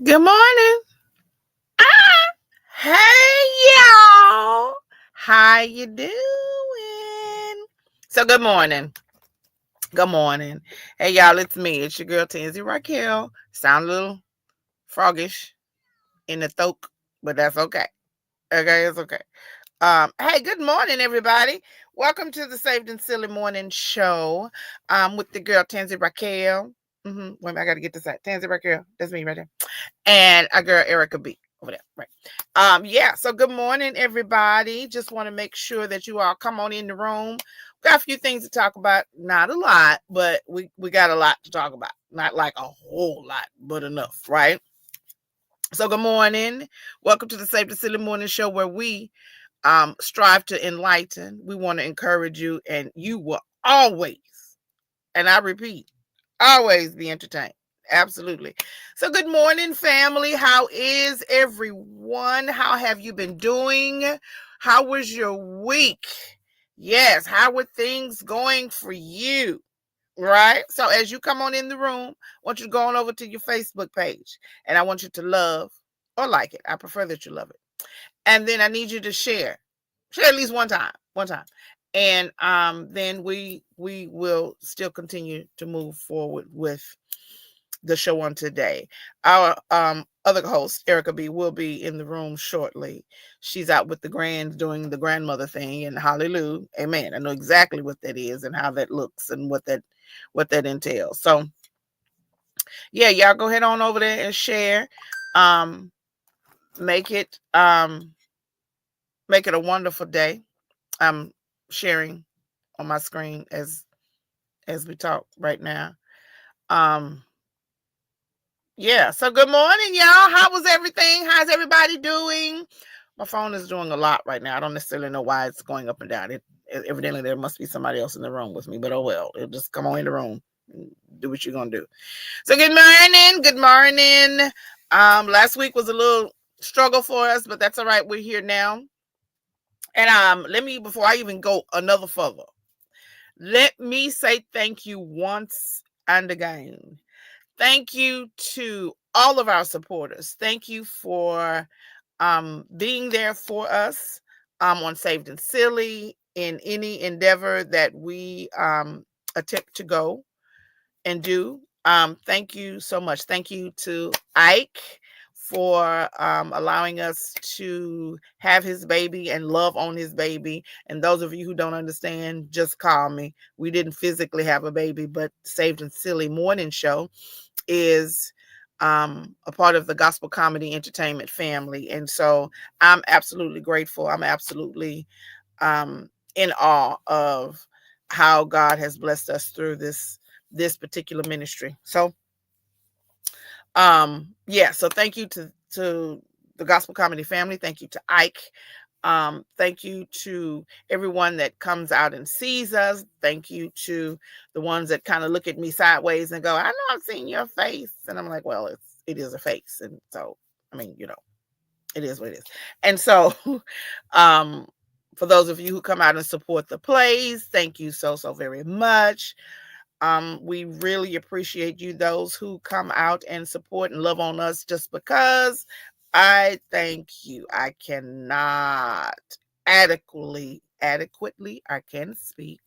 Good morning. Hey y'all. How you doing? So good morning. Good morning. Hey y'all, it's me. It's your girl Tansy Raquel. Sound a little froggish in the throat, but that's okay. Okay, it's okay. Hey, good morning, everybody. Welcome to the Saved and Silly Morning Show. With the girl Tansy Raquel. Wait a minute, I gotta get this out. Tansy Raquel. That's me right there. And our girl Erica B over there. Right. Yeah, so good morning, everybody. Just want to make sure that you all come on in the room. Got a few things to talk about. Not a lot, but we got a lot to talk about. Not like a whole lot, but enough, right? So good morning. Welcome to the Save the Silly Morning Show, where we strive to enlighten. We want to encourage you, and you will always, and I repeat, always be entertained. Absolutely. So good morning, family. How is everyone? How have you been doing? How was your week? Yes, how were things going for you? Right? So as you come on in the room, I want you to go on over to your Facebook page, and I want you to love or like it. I prefer that you love it. And then I need you to share. Share at least one time. One time. And then we will still continue to move forward with the show on today. Our other host, Erica B, will be in the room shortly. She's out with the grands doing the grandmother thing, and hallelujah, amen. I know exactly what that is and how that looks and what that entails. So yeah, y'all go ahead on over there and share. Um, make it make it a wonderful day. I'm sharing on my screen as we talk right now. Um, yeah, so good morning, y'all. How was everything? How's everybody doing? My phone is doing a lot right now. I don't necessarily know why it's going up and down. Evidently there must be somebody else in the room with me, but oh well. It'll just come on in the room and do what you're gonna do. So good morning. Good morning. Last week was a little struggle for us, but that's all right. We're here now. And let me, before I even go another further, let me say thank you once and again. Thank you to all of our supporters. Thank you for being there for us on Saved and Silly in any endeavor that we attempt to go and do. Thank you so much. Thank you to Ike for allowing us to have his baby and love on his baby. And those of you who don't understand, just call me. We didn't physically have a baby, but Saved and Silly Morning Show is a part of the gospel comedy entertainment family. And so I'm absolutely grateful. I'm absolutely in awe of how God has blessed us through this particular ministry. So yeah, so thank you to the gospel comedy family. Thank you to Ike. Thank you to everyone that comes out and sees us. Thank you to the ones that kind of look at me sideways and go, I know I've seen your face. And I'm like, well, it is a face. And so, I mean, it is what it is. And so, for those of you who come out and support the plays, thank you so very much. We really appreciate you, those who come out and support and love on us just because. I thank you. I cannot adequately, I can speak,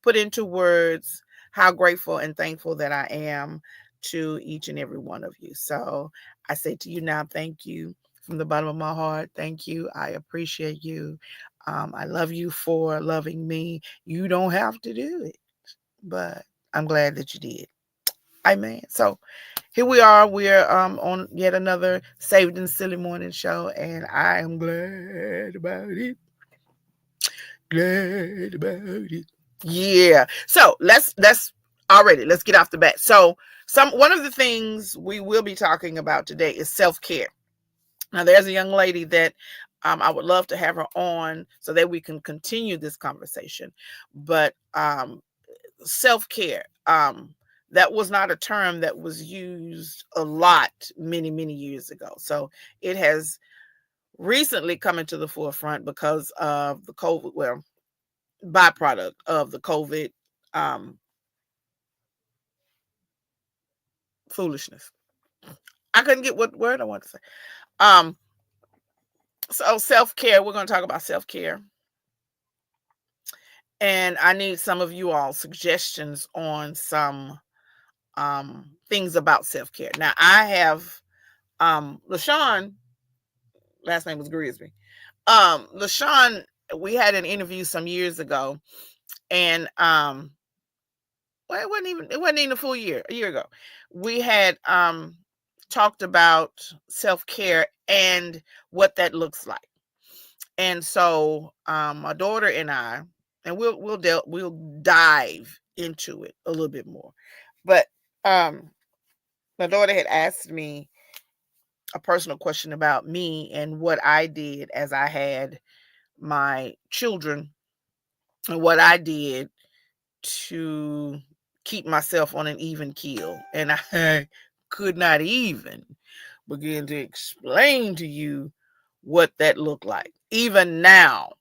put into words how grateful and thankful that I am to each and every one of you. So I say to you now, thank you from the bottom of my heart. Thank you. I appreciate you. I love you for loving me. You don't have to do it, but I'm glad that you did. Amen. So here we are. We're on yet another Saved and Silly Morning Show, and I am glad about it. Glad about it. Yeah. So let's get off the bat. So one of the things we will be talking about today is self-care. Now there's a young lady that I would love to have her on so that we can continue this conversation. But self-care, that was not a term that was used a lot many years ago. So it has recently come into the forefront because of the COVID, well, byproduct of the COVID foolishness. I couldn't get what word I want to say. Um, so self-care, we're going to talk about self-care. And I need some of you all suggestions on some things about self-care. Now I have LaShawn, last name was Grisby. LaShawn, we had an interview some years ago, and well, it wasn't even a full year, a year ago. We had talked about self-care and what that looks like. And so my daughter and I, and we'll dive into it a little bit more. But my daughter had asked me a personal question about me and what I did as I had my children, and what I did to keep myself on an even keel. And I could not even begin to explain to you what that looked like. Even now,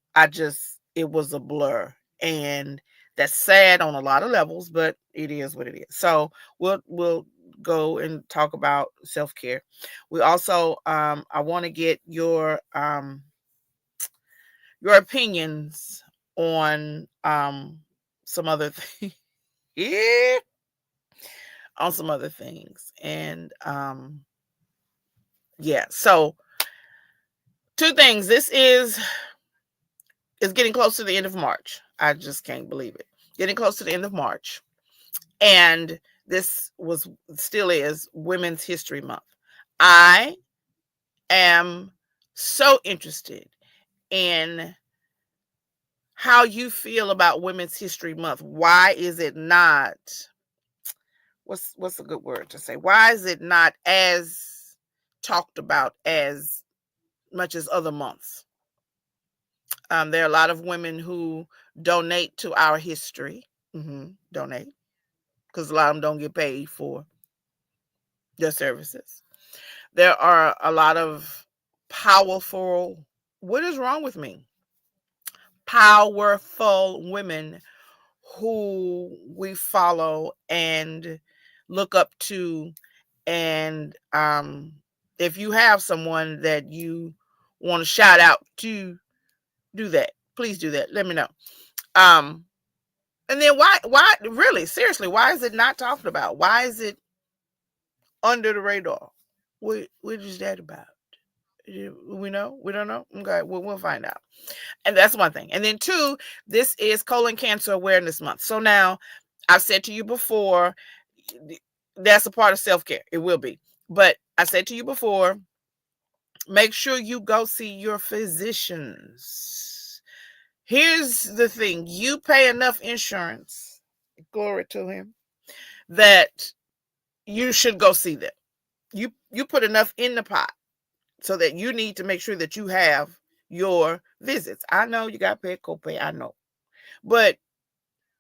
it was a blur. And that's sad on a lot of levels, but it is what it is. So we'll go and talk about self-care. We also I want to get your opinions on some other things. Yeah, on some other things. And yeah, so two things. This is getting close to the end of March. I just can't believe it. Getting close to the end of March. And this still is Women's History Month. I am so interested in how you feel about Women's History Month. Why is it not, what's a good word to say? Why is it not as talked about as much as other months? There are a lot of women who donate to our history. Donate, because a lot of them don't get paid for their services. There are a lot of powerful, what is wrong with me? Powerful women who we follow and look up to. And if you have someone that you want to shout out to, do that. Please do that. Let me know. And then why really, seriously, why is it not talked about? Why is it under the radar? What is that about? We know? We don't know? Okay, we'll find out. And that's one thing. And then two, this is Colon Cancer Awareness Month. So now, I've said to you before, that's a part of self-care. It will be. But I said to you before, make sure you go see your physicians. Here's the thing. You pay enough insurance, glory to him, that you should go see them. You put enough in the pot so that you need to make sure that you have your visits. I know you got to pay a copay. I know. But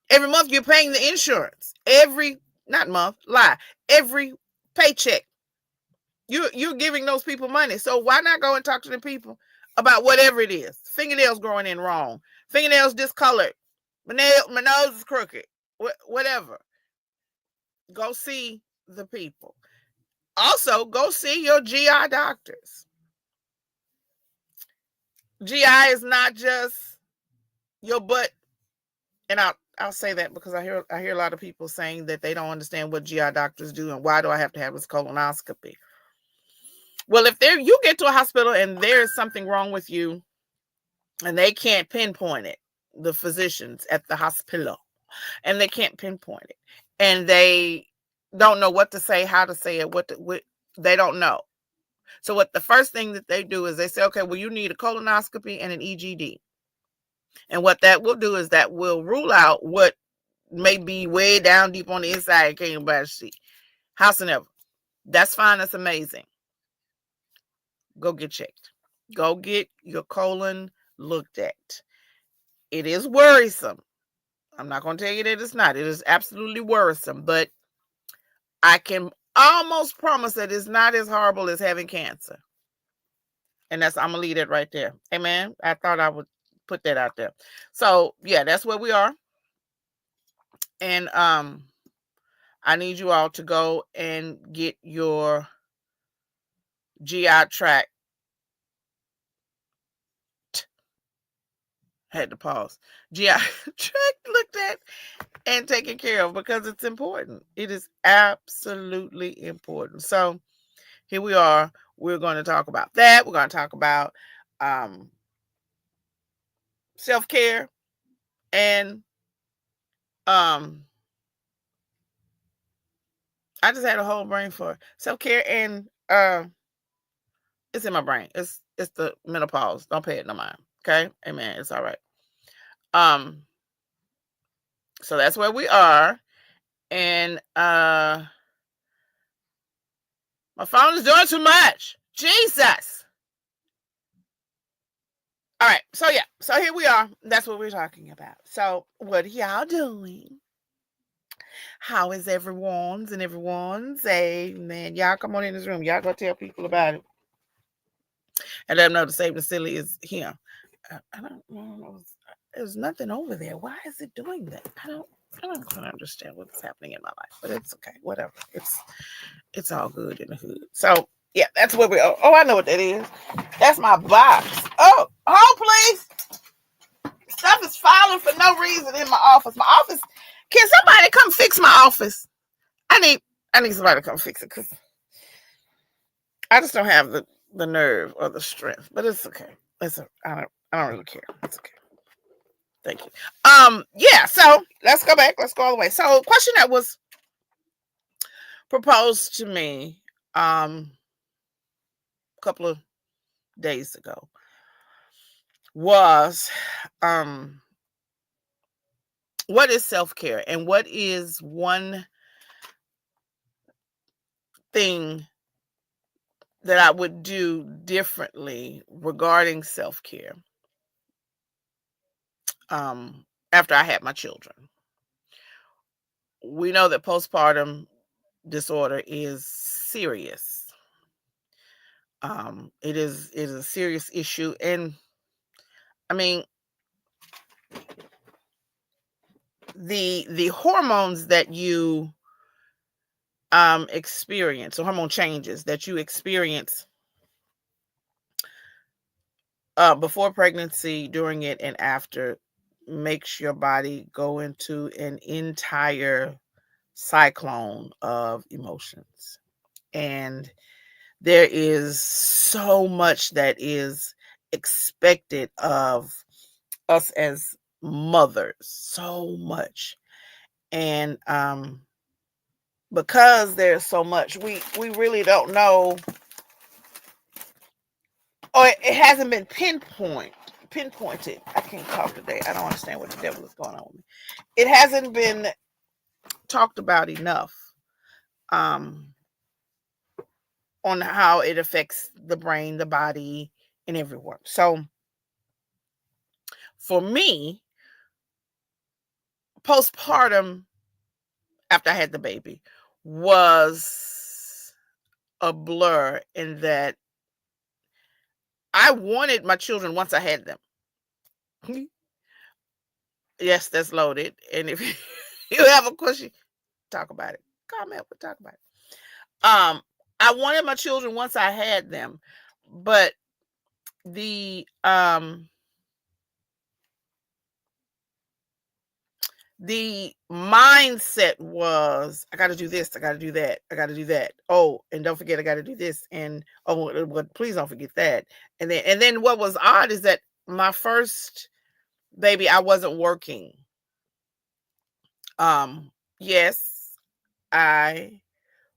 every month you're paying the insurance. Every paycheck. You're giving those people money. So why not go and talk to the people about whatever it is? Fingernails growing in wrong. Fingernails discolored. My nose is crooked. Whatever. Go see the people. Also, go see your GI doctors. GI is not just your butt. And I'll say that because I hear a lot of people saying that they don't understand what GI doctors do and why do I have to have this colonoscopy. Well, if you get to a hospital and there's something wrong with you and they can't pinpoint it, the physicians at the hospital, and they can't pinpoint it, and they don't know what to say, how to say it, what they don't know. So what the first thing that they do is they say, okay, well, you need a colonoscopy and an EGD. And what that will do is that will rule out what may be way down deep on the inside, can't nobody see. House and ever. That's fine. That's amazing. Go get checked. Go get your colon looked at. It is worrisome. I'm not going to tell you that it's not. It is absolutely worrisome. But I can almost promise that it's not as horrible as having cancer. And I'm going to leave it right there. Amen. I thought I would put that out there. So, yeah, that's where we are. And I need you all to go and get your GI tract, had to pause, GI tract looked at and taken care of, because it's important. It is absolutely important. So here we are. We're going to talk about that. We're going to talk about self-care and I just had a whole brain for self-care and it's in my brain. It's the menopause. Don't pay it no mind. Okay? Amen. It's all right. So that's where we are. And my phone is doing too much. Jesus. All right. So yeah. So here we are. That's what we're talking about. So what are y'all doing? How is everyone's and everyone's? Amen. Y'all come on in this room. Y'all go tell people about it. And let them know the Save the Silly is here. I don't know. There's nothing over there. Why is it doing that? I don't quite understand what's happening in my life, but it's okay. Whatever. It's all good in the hood. So yeah, that's where we are. Oh, I know what that is. That's my box. Oh, hold please. Stuff is falling for no reason in my office. My office. Can somebody come fix my office? I need somebody to come fix it, because I just don't have the nerve or the strength. But it's okay. I don't really care. It's okay. Thank you. Yeah, so let's go back. Let's go all the way. So question that was proposed to me a couple of days ago was what is self-care, and what is one thing that I would do differently regarding self-care after I had my children. We know that postpartum disorder is serious. It is a serious issue, and I mean the hormones that you experience, the hormone changes that you experience before pregnancy, during it, and after, makes your body go into an entire cyclone of emotions. And there is so much that is expected of us as mothers, so much. And because there's so much, we really don't know, or it hasn't been pinpointed. I can't talk today. I don't understand what the devil is going on with me. It hasn't been talked about enough on how it affects the brain, the body, and everywhere. So for me, postpartum, after I had the baby, was a blur, in that I wanted my children once I had them. Yes, that's loaded. And if you have a question, talk about it. Comment, we'll talk about it. I wanted my children once I had them, but the mindset was, I got to do this, I got to do that, I got to do that. Oh, and don't forget, I got to do this, and oh, well, please don't forget that. And then what was odd is that my first baby, I wasn't working. Yes, I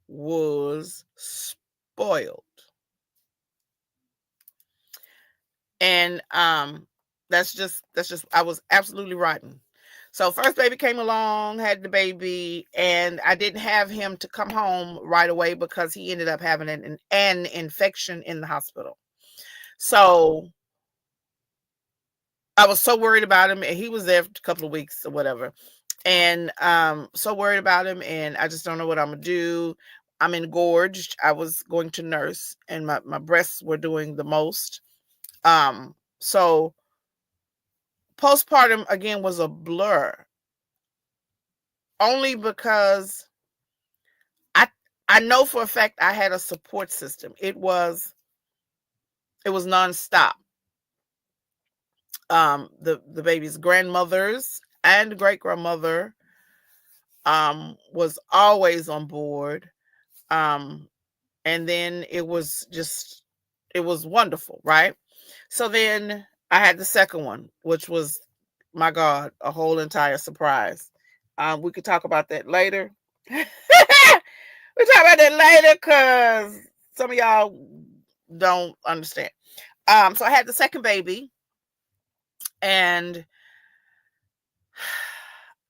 was spoiled. And that's just I was absolutely rotten. So first baby came along, had the baby, and I didn't have him to come home right away, because he ended up having an infection in the hospital. So I was so worried about him, and he was there for a couple of weeks or whatever. And so worried about him, and I just don't know what I'm gonna do. I'm engorged. I was going to nurse, and my breasts were doing the most. So postpartum again was a blur, only because I know for a fact I had a support system. It was nonstop. The baby's grandmothers and great grandmother was always on board. And then it was wonderful, right? So then I had the second one, which was, my God, a whole entire surprise. We could talk about that later. We'll talk about that later because some of y'all don't understand. So I had the second baby, and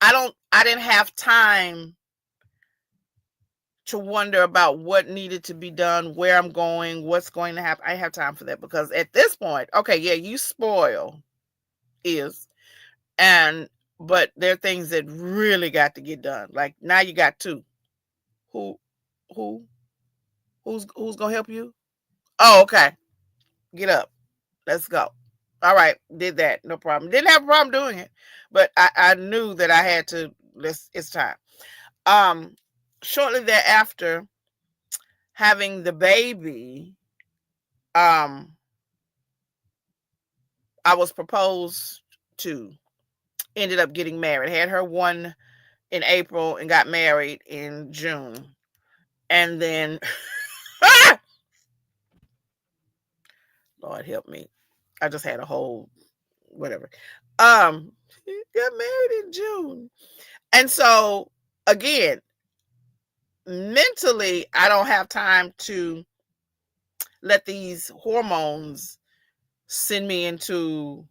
I didn't have time to wonder about what needed to be done, where I'm going, what's going to happen. I have time for that because at this point, okay, yeah, you spoil but there are things that really got to get done. Like now you got two. Who's gonna help you? Oh, okay. Get up. Let's go. All right, did that. No problem. Didn't have a problem doing it, but I knew that I had to. It's time. Shortly thereafter, having the baby, I was proposed to. Ended up getting married. Had her one in April and got married in June. And then, Lord help me. I just had a whole whatever. Got married in June. And so again, mentally, I don't have time to let these hormones send me into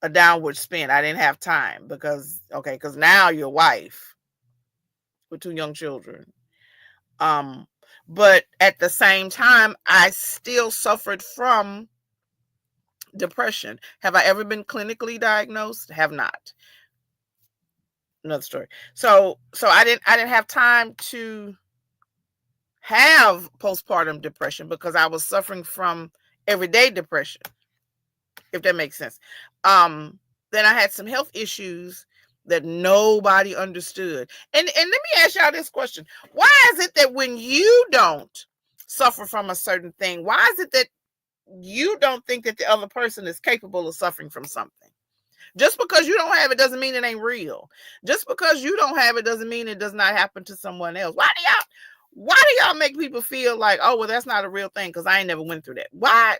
a downward spin. I didn't have time because now you're a wife with two young children. But at the same time, I still suffered from depression. Have I ever been clinically diagnosed? Have not. Another story. So I didn't have time to have postpartum depression because I was suffering from everyday depression, if that makes sense. Then I had some health issues that nobody understood. And let me ask y'all this question. Why is it that when you don't suffer from a certain thing, why is it that you don't think that the other person is capable of suffering from something? Just because you don't have it doesn't mean it ain't real. Just because you don't have it doesn't mean it does not happen to someone else. Why do y'all make people feel like, oh, well, that's not a real thing because I ain't never went through that? Why?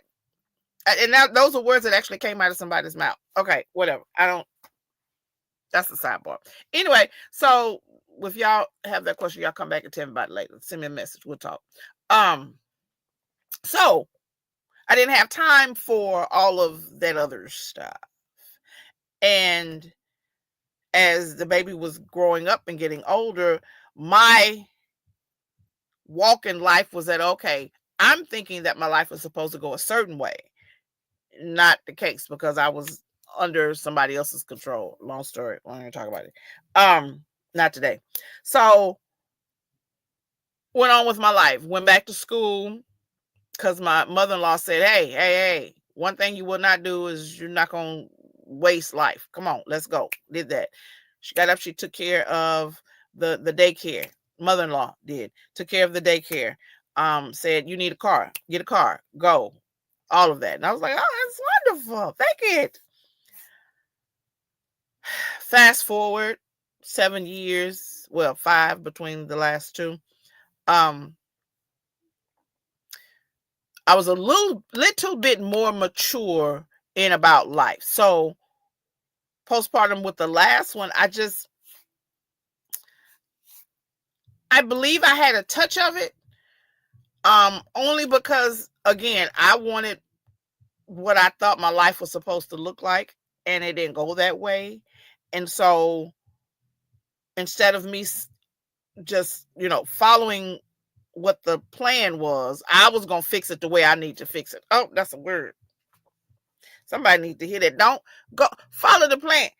And now those are words that actually came out of somebody's mouth. Okay, whatever. That's the sidebar. Anyway, so if y'all have that question, y'all come back and tell me about it later. Send me a message. We'll talk. So I didn't have time for all of that other stuff. And as the baby was growing up and getting older, my walk in life was that, okay, I'm thinking that my life was supposed to go a certain way. Not the case because I was under somebody else's control. Long story. I'm going to talk about it. Not today. So went on with my life. Went back to school because my mother-in-law said, hey, one thing you will not do is you're not going to waste life. Come on, let's go. Did that. She got up. She took care of the daycare. Mother-in-law did. Took care of the daycare. Said, you need a car. Get a car. Go. All of that. And I was like, oh, that's wonderful. Thank it. Fast forward 7 years, well, 5 between the last two. I was a little bit more mature in about life. So postpartum with the last one, I believe I had a touch of it. Only because, again, I wanted what I thought my life was supposed to look like, and it didn't go that way. And so instead of me just, following what the plan was, I was going to fix it the way I need to fix it. Oh, that's a word. Somebody needs to hear that. Don't go follow the plan.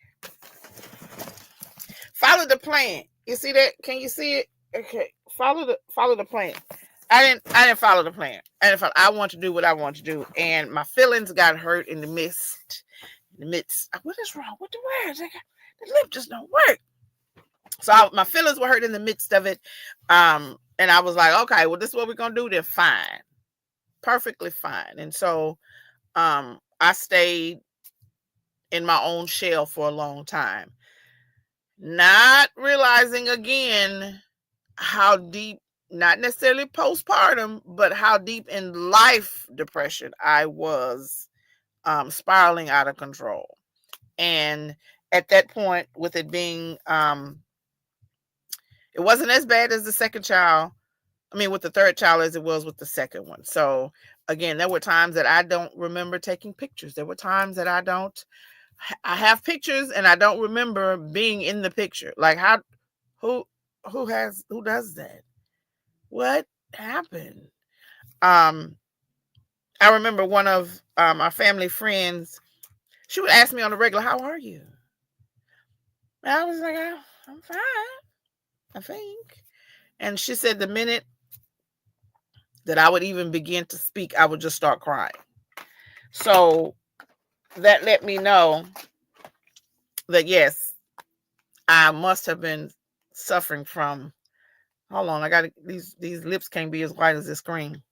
Follow the plan. You see that? Can you see it? Okay. Follow the plan. I didn't follow the plan. I want to do what I want to do. And my feelings got hurt in the midst. What is wrong with the words? The lip just don't work. So my feelings were hurt in the midst of it. And I was like, okay, well, this is what we're going to do. Then fine. Perfectly fine. And so I stayed in my own shell for a long time, not realizing again how deep, not necessarily postpartum, but how deep in life depression I was, spiraling out of control. And at that point, with it being, it wasn't as bad as the second child. I mean, with the third child as it was with the second one. So again, there were times that I don't remember taking pictures. There were times that I have pictures and I don't remember being in the picture. Like who does that? What happened? I remember one of our family friends, she would ask me on the regular, how are you? And I was like, I'm fine, I think. And she said the minute that I would even begin to speak, I would just start crying. So that let me know that yes, I must have been suffering from, hold on, I got these lips can't be as white as this screen.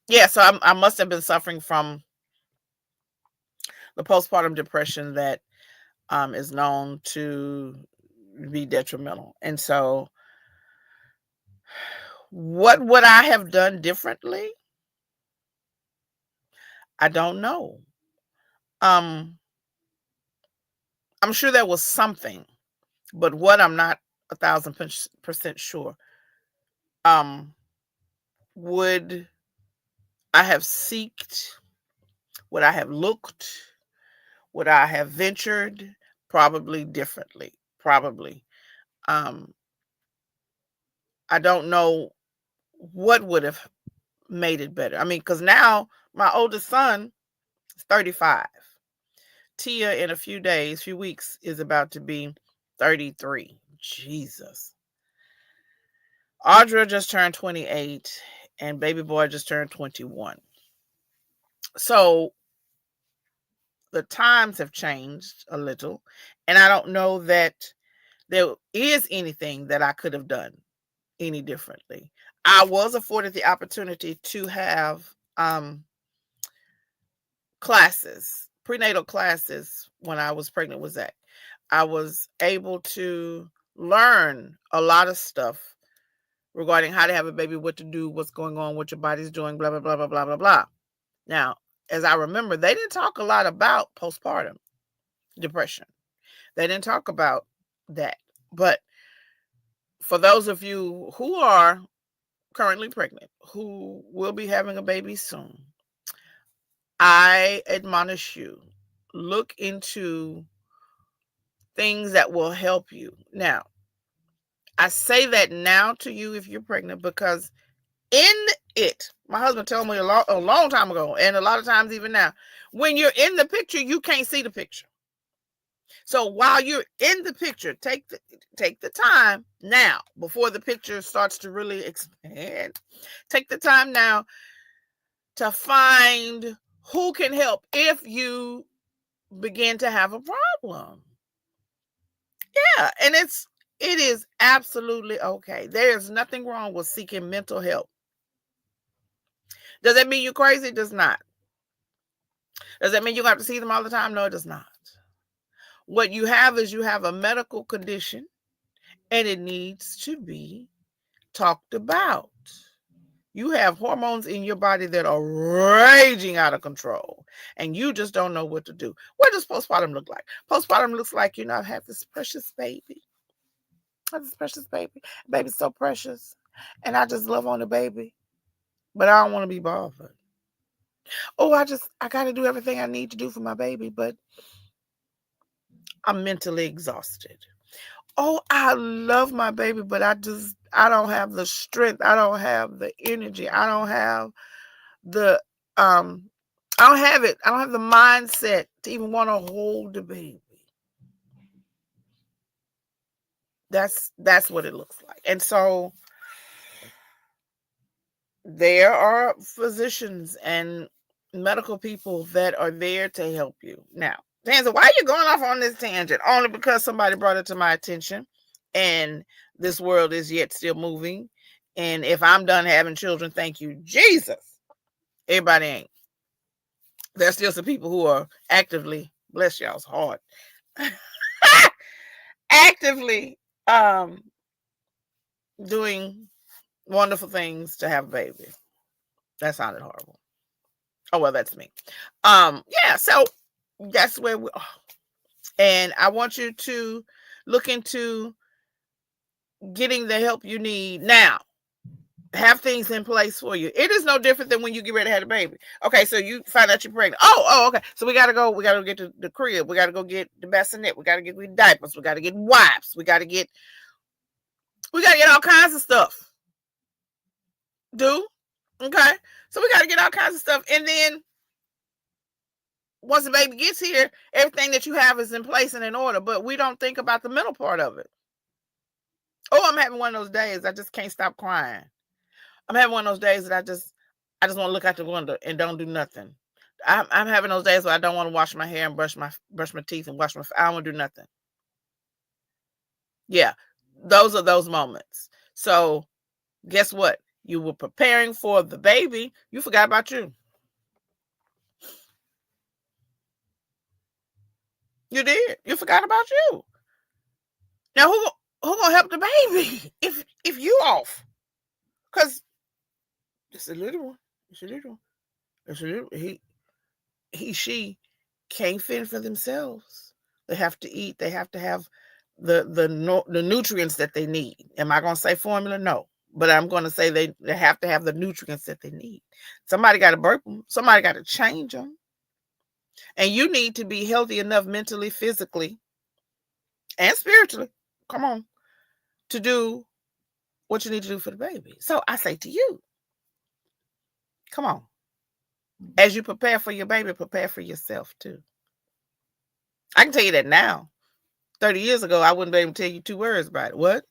Yeah, so I must have been suffering from the postpartum depression that is known to be detrimental. And so what would I have done differently? I don't know. I'm sure there was something, but what, I'm not 1,000% sure. Would I have seeked? Would I have looked? Would I have ventured? Probably differently. Probably. I don't know what would have made it better. I mean, because now my oldest son is 35. Tia, in a few weeks, is about to be 33. Jesus. Audra just turned 28, and baby boy just turned 21. So the times have changed a little, and I don't know that there is anything that I could have done any differently. I was afforded the opportunity to have classes, prenatal classes, when I was pregnant with Zach. I was able to learn a lot of stuff regarding how to have a baby, what to do, what's going on, what your body's doing, blah, blah, blah, blah, blah, blah, blah. Now, as I remember, they didn't talk a lot about postpartum depression. They didn't talk about that. But for those of you who are currently pregnant, who will be having a baby soon, I admonish you, look into things that will help you. Now, I say that now to you if you're pregnant, because in it, my husband told me a long time ago, and a lot of times even now, when you're in the picture, you can't see the picture. So while you're in the picture, take the time now, before the picture starts to really expand. Take the time now to find who can help if you begin to have a problem. Yeah, and it is absolutely okay. There is nothing wrong with seeking mental help. Does that mean you're crazy? It does not. Does that mean you have to see them all the time? No, it does not. What you have is, you have a medical condition, and it needs to be talked about. You have hormones in your body that are raging out of control, and you just don't know what to do. What does postpartum look like? Postpartum looks like, I have this precious baby. I have this precious baby. Baby's so precious, and I just love on the baby, but I don't want to be bothered. Oh, I got to do everything I need to do for my baby, but I'm mentally exhausted. Oh, I love my baby, but I don't have the strength. I don't have the energy. I don't have the I don't have it. I don't have the mindset to even want to hold the baby. That's what it looks like. And so there are physicians and medical people that are there to help you. Now, Tanza, why are you going off on this tangent? Only because somebody brought it to my attention. and this world is yet still moving. And if I'm done having children, thank you, Jesus. Everybody ain't. There's still some people who are actively, bless y'all's heart, actively doing wonderful things to have a baby. That sounded horrible. Oh well, that's me. Yeah, so that's where we are. And I want you to look into getting the help you need now. Have things in place for you. It is no different than when you get ready to have a baby. Okay, so you find out you're pregnant. Oh, okay. So we gotta go get to the crib. We gotta go get the bassinet. We gotta get diapers. We gotta get wipes. We gotta get all kinds of stuff. Okay. So we gotta get all kinds of stuff. And then once the baby gets here, everything that you have is in place and in order. But we don't think about the mental part of it. Oh, I'm having one of those days. I just can't stop crying. I'm having one of those days that I just want to look out the window and don't do nothing. I'm having those days where I don't want to wash my hair and brush my teeth and wash my. I don't want to do nothing. Yeah, those are those moments. So, guess what? You were preparing for the baby. You forgot about you. You did. You forgot about you. Now, who gonna help the baby if you off? Because it's a little one. She can't fend for themselves. They have to eat. They have to have the nutrients that they need. Am I going to say formula? No. But I'm going to say they have to have the nutrients that they need. Somebody got to burp them. Somebody got to change them. And you need to be healthy enough mentally, physically, and spiritually. Come on. To do what you need to do for the baby. So I say to you, come on. As you prepare for your baby, prepare for yourself too. I can tell you that now. 30 years ago, I wouldn't be able to tell you 2 words about it. What?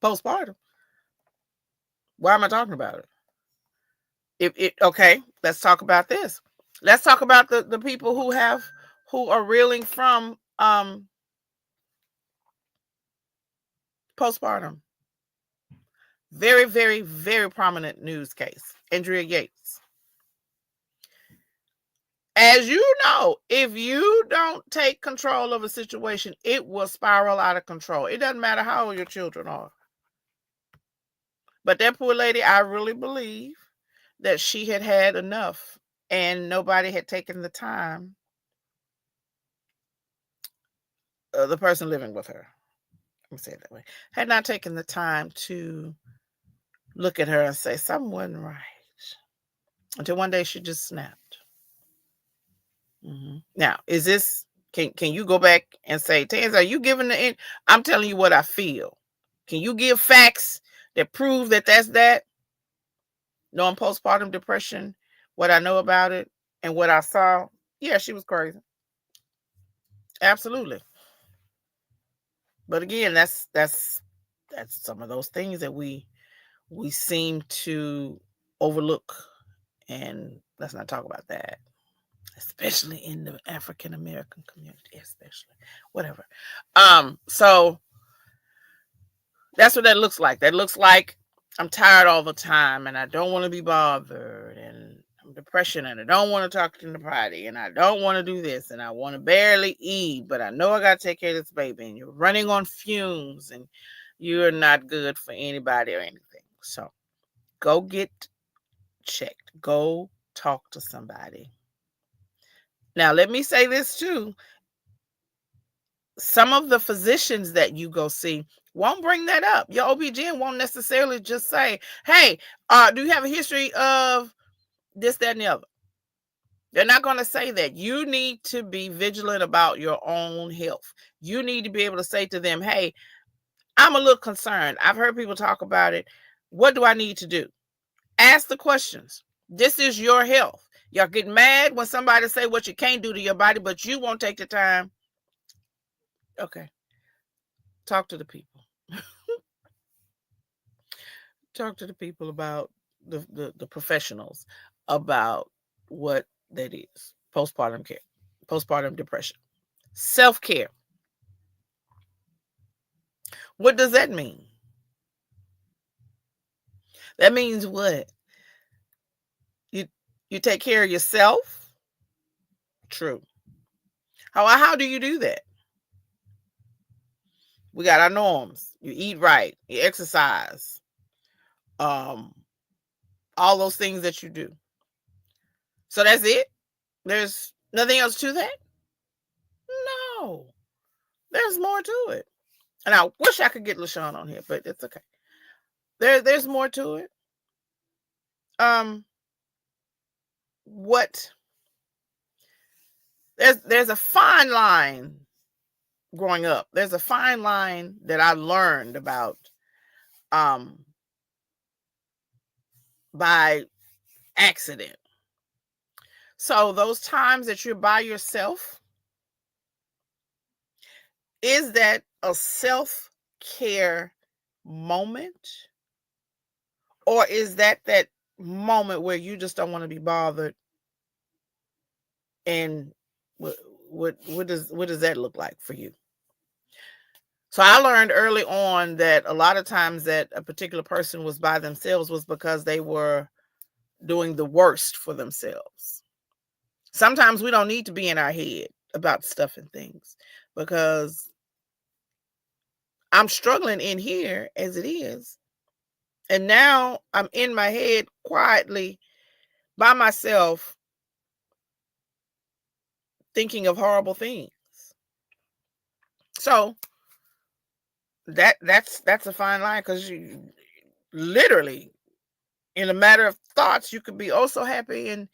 Postpartum. Why am I talking about it? Okay, let's talk about this. Let's talk about the people who are reeling from postpartum. Very, very, very prominent news case. Andrea Yates. As you know, if you don't take control of a situation, it will spiral out of control. It doesn't matter how old your children are. But that poor lady, I really believe that she had had enough and nobody had taken the time, the person living with her, let me say it that way, had not taken the time to look at her and say something wasn't right. Until one day she just snapped. Now, is this, can you go back and say, Tans, are you giving I'm telling you what I feel. Can you give facts that prove that that's that? Knowing postpartum depression, what I know about it and what I saw, yeah, she was crazy. Absolutely. But again, that's some of those things that we seem to overlook, and let's not talk about that, especially in the African American community, especially whatever. So that's what that looks like. That looks like I'm tired all the time, and I don't want to be bothered, and I'm depression, and I don't want to talk to anybody, and I don't want to do this, and I want to barely eat, but I know I got to take care of this baby, and you're running on fumes, and you're not good for anybody or anything. So go get checked. Go talk to somebody. Now, let me say this too. Some of the physicians that you go see won't bring that up. Your OB-GYN won't necessarily just say, hey, do you have a history of this, that, and the other? They're not going to say that. You need to be vigilant about your own health. You need to be able to say to them, hey, I'm a little concerned. I've heard people talk about it. What do I need to do? Ask the questions. This is your health. Y'all get mad when somebody say what you can't do to your body, but you won't take the time. Okay. Talk to the people. Talk to the people about the professionals about what that is. Postpartum care, postpartum depression, self-care. What does that mean? That means what? You take care of yourself? True. How do you do that? We got our norms. You eat right, you exercise, all those things that you do. So that's it? There's nothing else to that? No. There's more to it. And I wish I could get LaShawn on here, but it's okay. There's more to it. What there's a fine line growing up. There's a fine line that I learned about by accident. So those times that you're by yourself, is that a self-care moment? Or is that moment where you just don't want to be bothered? And what does that look like for you? So I learned early on that a lot of times that a particular person was by themselves was because they were doing the worst for themselves. Sometimes we don't need to be in our head about stuff and things, because I'm struggling in here as it is. And now I'm in my head quietly by myself thinking of horrible things. So that's a fine line, because you literally, in a matter of thoughts, you could be oh so happy and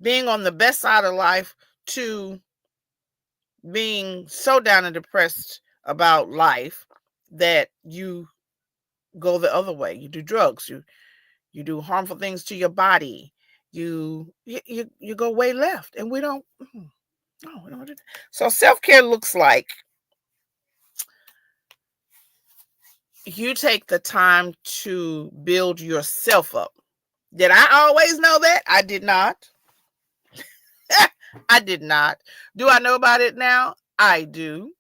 being on the best side of life to being so down and depressed about life that you go the other way. You do drugs, you do harmful things to your body, you go way left, and we don't no, we don't do that. So self-care looks like you take the time to build yourself up. Did I always know that? I did not. I did not. Do I know about it now? I do.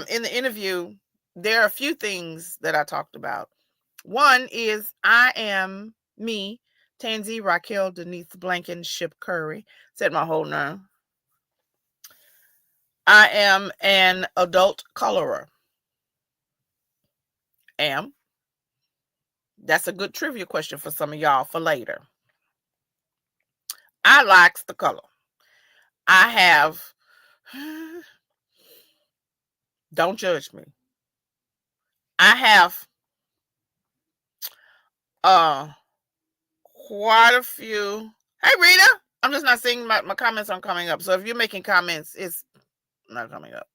In the interview, there are a few things that I talked about. One is I am me, Tansy Raquel Denise Blankenship Curry. Said my whole name. I am an adult colorer. Am. That's a good trivia question for some of y'all for later. I likes the color. I have, don't judge me. I have quite a few. Hey Rita, I'm just not seeing my comments aren't coming up. So if you're making comments, it's not coming up.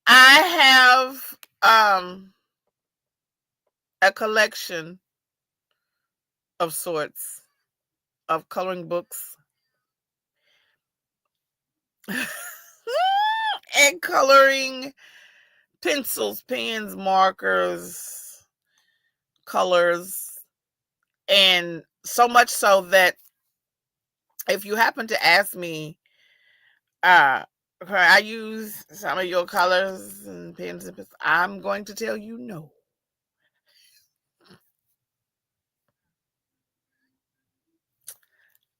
I have a collection of sorts of coloring books and coloring pencils, pens, markers, colors, and so much so that if you happen to ask me, I use some of your colors and pens and pencils, I'm going to tell you no.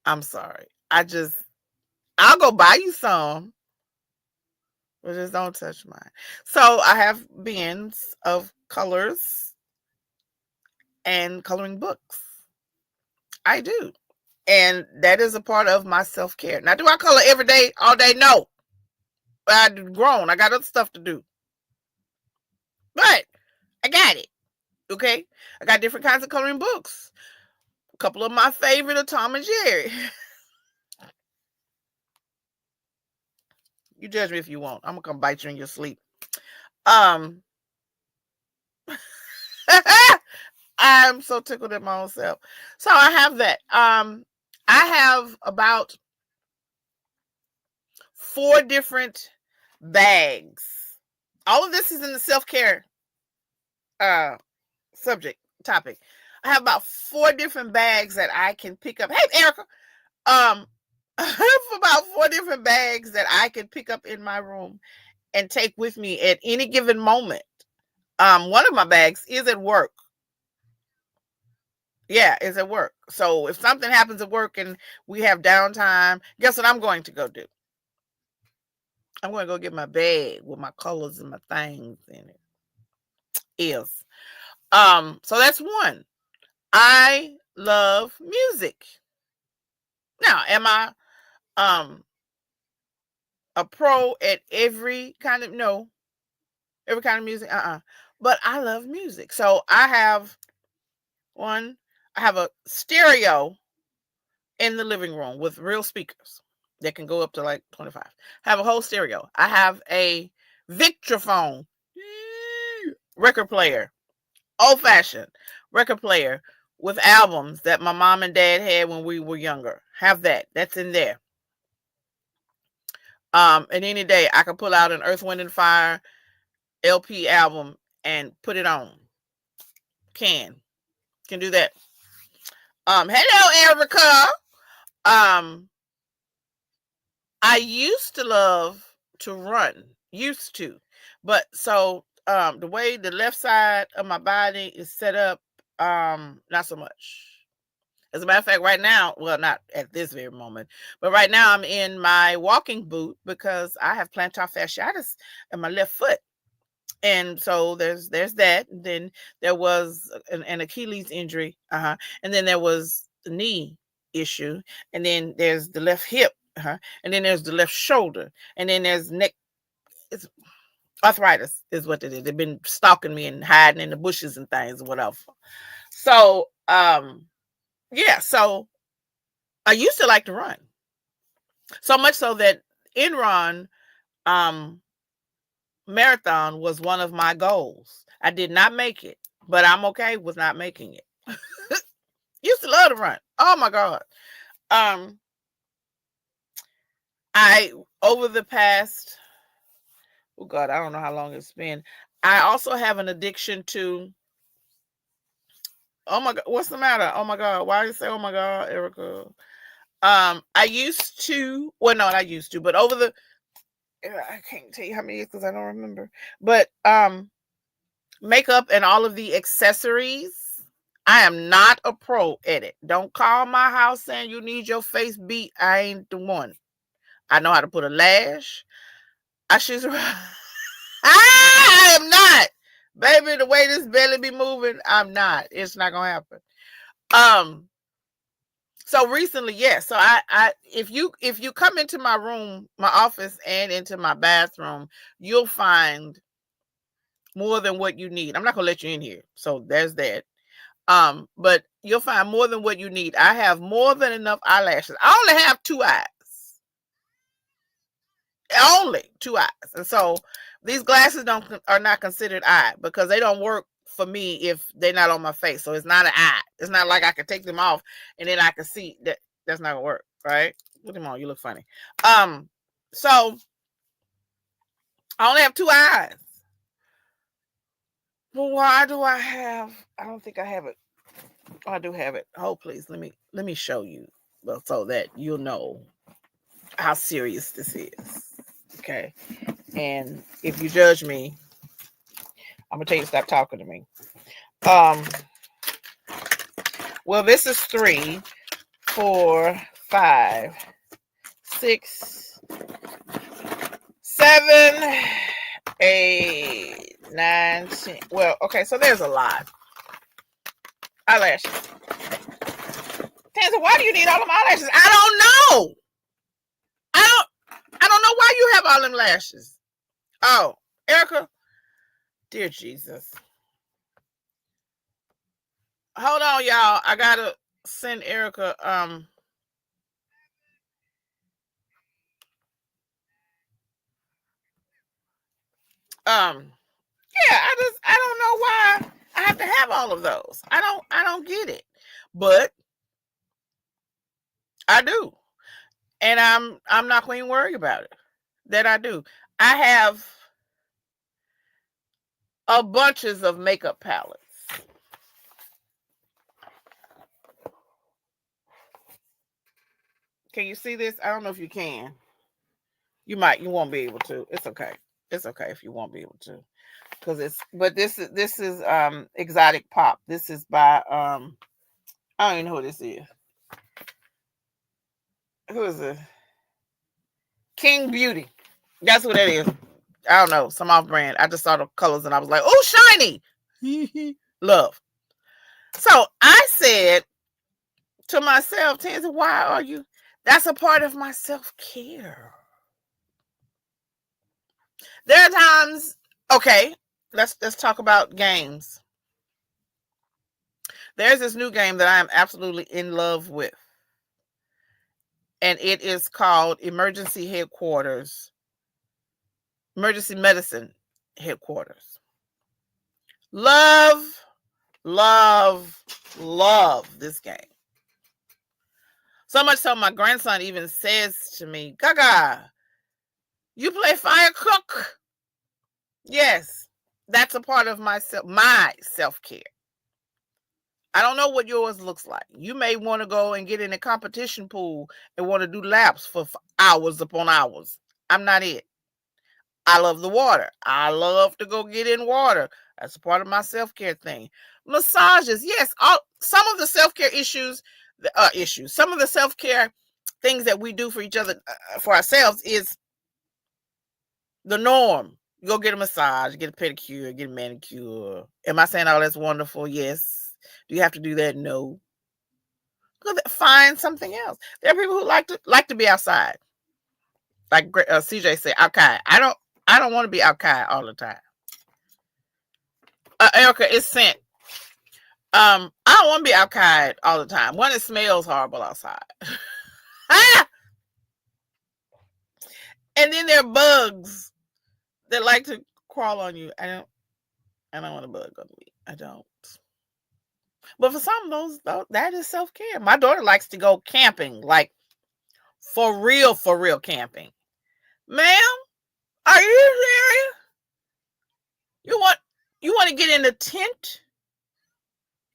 I'm sorry. I'll go buy you some, but just don't touch mine. So I have bins of colors and coloring books. I do. And that is a part of my self-care. Now, do I color every day, all day? No. I've grown. I got other stuff to do. But I got it. Okay? I got different kinds of coloring books. A couple of my favorite are Tom and Jerry. You judge me if you want. I'm gonna come bite you in your sleep. I'm so tickled at my own self. So I have that. I have about 4 different bags. All of this is in the self-care topic. I have about 4 different bags that I can pick up. Hey, Erica. for about 4 different bags that I can pick up in my room and take with me at any given moment. One of my bags is at work. Yeah, is at work. So if something happens at work and we have downtime, guess what I'm going to go do? I'm going to go get my bag with my colors and my things in it. Is so that's one. I love music. Now, am I um a pro at every kind of no, every kind of music? But I love music. So I have a stereo in the living room with real speakers that can go up to like 25. I have a whole stereo. I have a Victrophone record player, old fashioned record player with albums that my mom and dad had when we were younger. Have that. That's in there. And any day I can pull out an Earth, Wind and Fire LP album and put it on. Can do that. Hello, Erica. I used to love to run. Used to. But so the way the left side of my body is set up, not so much. As a matter of fact, right now, well, not at this very moment, but right now I'm in my walking boot because I have plantar fasciitis in my left foot. And so there's that. And then there was an Achilles injury, and then there was the knee issue, and then there's the left hip, and then there's the left shoulder, and then there's neck. It's arthritis is what it is. They've been stalking me and hiding in the bushes and things, whatever. So yeah, so I used to like to run. So much so that Enron marathon was one of my goals. I did not make it, but I'm okay with not making it. Used to love to run. Oh my God. I over the past, oh God, I don't know how long it's been. I also have an addiction to, oh my God, what's the matter? Oh my God, why do you say oh my God, Erica? I used to, well, no, not used to, but over the, I can't tell you how many years because I don't remember. But makeup and all of the accessories, I am not a pro at it. Don't call my house saying you need your face beat. I ain't the one. I know how to put a lash. I am not. Baby, the way this belly be moving, I'm not. It's not gonna happen. So recently, yes. So I if you come into my room, my office, and into my bathroom, you'll find more than what you need. I'm not gonna let you in here. So there's that. But you'll find more than what you need. I have more than enough eyelashes. I only have 2 eyes. Only 2 eyes. And so these glasses are not considered eye because they don't work for me if they're not on my face. So it's not an eye. It's not like I can take them off and then I can see that that's not gonna work, right? Put them on, you look funny. So I only have 2 eyes. Well, why do I don't think I have it. Oh, I do have it. Oh, please, let me show you. Well, so that you'll know how serious this is. Okay. And if you judge me, I'm gonna tell you to stop talking to me. Well, this is 3, 4, 5, 6, 7, 8, 9, 10. Well, okay, so there's a lot. Eyelashes. Tansy, why do you need all of my eyelashes? I don't know. I don't know why you have all them lashes. Oh, Erica. Dear Jesus. Hold on, y'all. I gotta send Erica yeah, I don't know why I have to have all of those. I don't get it. But I do. And I'm not going to worry about it. That I do. I have a bunches of makeup palettes. Can you see this? I don't know if you can. You won't be able to. It's okay. It's okay if you won't be able to. But this is Exotic Pop. This is by I don't even know who this is. Who is it? King Beauty. That's who that is. I don't know. Some off brand. I just saw the colors and I was like, oh, shiny. Love. So I said to myself, Tansy, why are you? That's a part of my self-care. There are times, okay, let's talk about games. There's this new game that I am absolutely in love with. And it is called Emergency Medicine Headquarters. Love this game. So much so my grandson even says to me, Gaga, you play Fire Cook? Yes, that's a part of my self-care. I don't know what yours looks like. You may want to go and get in a competition pool and want to do laps for hours upon hours. I'm not it. I love the water. I love to go get in water. That's a part of my self-care thing. Massages, yes. Some of the self-care some of the self-care things that we do for each other, for ourselves, is the norm. You go get a massage, get a pedicure, get a manicure. Am I saying all that's wonderful? Yes. Do you have to do that? No. Find something else. There are people who like to be outside. Like CJ said, outside. I don't want to be outside all the time. Erica, it's sent. I don't want to be outside all the time. One, it smells horrible outside. And then there are bugs that like to crawl on you. I don't want a bug on me. I don't. But for some of those, that is self-care. My daughter likes to go camping, like for real camping. Ma'am, are you serious? You want to get in a tent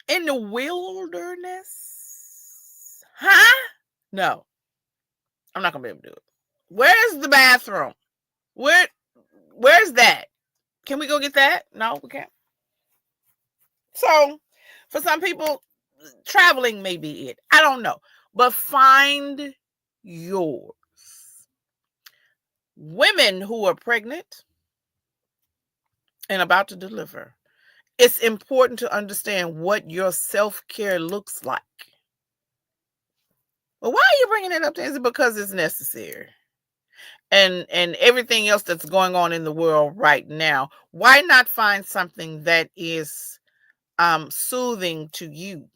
in the wilderness? Huh? No. I'm not gonna be able to do it. Where's the bathroom? Where's that? Can we go get that? No, we can't. So for some people, traveling may be it. I don't know. But find yours. Women who are pregnant and about to deliver, it's important to understand what your self-care looks like. Well, why are you bringing it up, Tansy? Because it's necessary. And everything else that's going on in the world right now, why not find something that is soothing to you?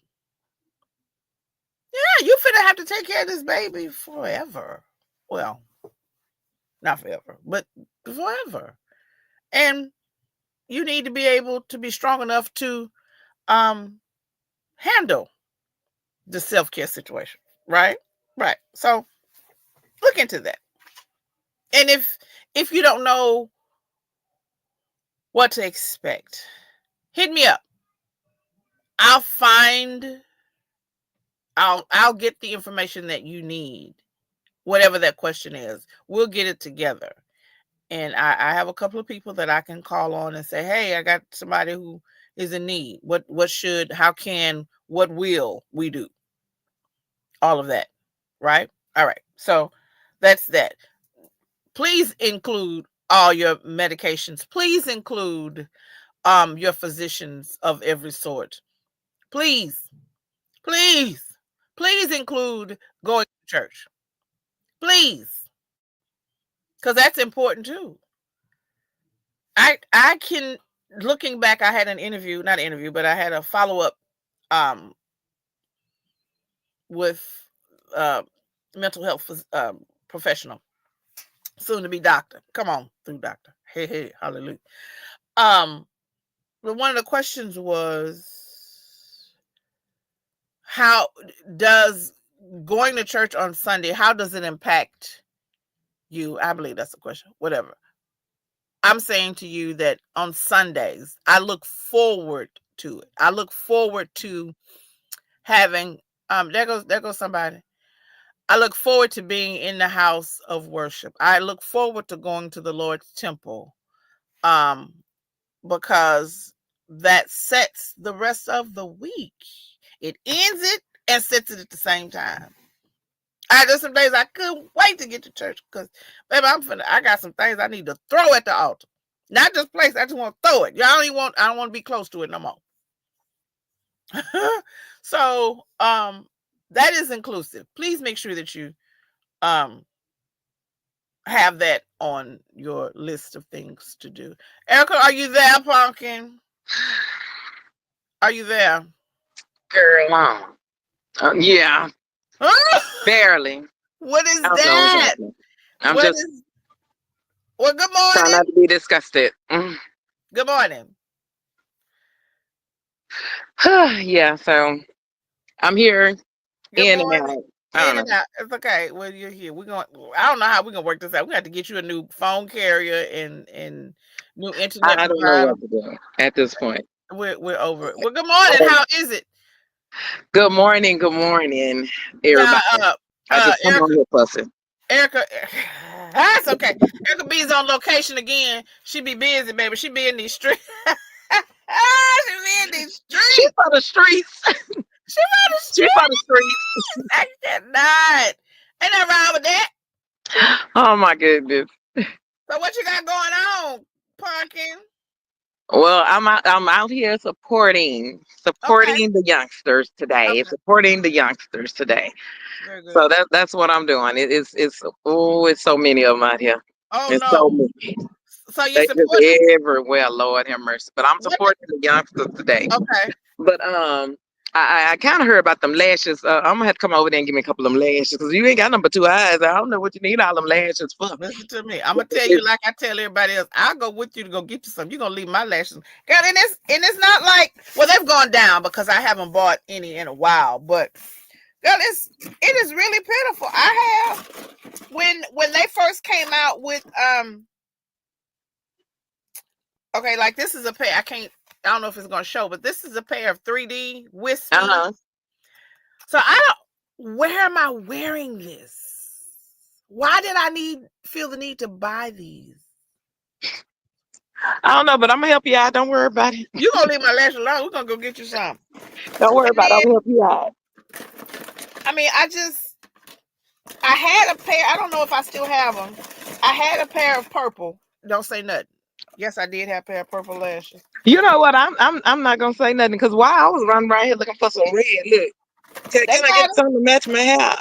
Yeah, you finna have to take care of this baby forever. Well, not forever, but forever. And you need to be able to be strong enough to handle the self-care situation, right? Right. So look into that. And if you don't know what to expect, hit me up. I'll get the information that you need, whatever that question is. We'll get it together. And I have a couple of people that I can call on and say, hey, I got somebody who is in need. What will we do? All of that. Right? All right. So that's that. Please include all your medications. Please include your physicians of every sort. Please include going to church. Please. Because that's important too. I can, looking back, I had I had a follow-up with mental health professional, soon to be doctor. Come on through, doctor. Hey, hallelujah. But one of the questions was, how does going to church on Sunday, how does it impact you? I believe that's the question. Whatever. I'm saying to you that on Sundays, I look forward to it. I look forward to having, there goes somebody. I look forward to being in the house of worship. I look forward to going to the Lord's temple, because that sets the rest of the week. It ends it and sets it at the same time. There's some days I couldn't wait to get to church because, baby, I got some things I need to throw at the altar. Not just place, I just want to throw it. I don't want to be close to it no more. So, that is inclusive. Please make sure that you have that on your list of things to do. Erica, are you there, Pumpkin? Are you there? Girl, yeah. Barely. What is that? I'm just well, good morning. Trying not to be disgusted. Good morning. Yeah, so I'm here. Good morning. In and out. It's okay. Well, you're here. I don't know how we're gonna work this out. We have to get you a new phone carrier and new internet. I don't know what to do at this point. We're over it. Well, good morning. How is it? Good morning, everybody. I just come on here fussing. Erica, that's okay. Erica B's on location again. She be busy, baby. She be in these streets. She be in these streets. She's for the streets. She's for the streets. I cannot. Ain't nothing wrong with that. Oh my goodness. So what you got going on, Pumpkin? Well, I'm out here supporting the youngsters today. Okay. Supporting the youngsters today. So that's what I'm doing. It's so many of them out here. Oh, it's no. So many. So you support everywhere, Lord have mercy. But I'm supporting the youngsters today. Okay. But I kind of heard about them lashes. I'm gonna have to come over there and give me a couple of them lashes because you ain't got number 2 eyes. I don't know what you need all them lashes for. Listen to me. I'm gonna tell you like I tell everybody else. I'll go with you to go get you some. You're gonna leave my lashes, girl. And it's not like they've gone down because I haven't bought any in a while. But girl, it is really pitiful. I have when they first came out with okay, like this is a pair. I don't know if it's gonna show, but this is a pair of 3D wispy. So where am I wearing this? Why did I feel the need to buy these? I don't know, but I'm gonna help you out. Don't worry about it. You gonna leave my lashes alone? We're gonna go get you some. Don't worry about it. I'll help you out. I mean, I had a pair. I don't know if I still have them. I had a pair of purple. Don't say nothing. Yes, I did have a pair of purple lashes. You know what? I'm not gonna say nothing because while I was running around here looking for some red, look. Can I get something to match my hair?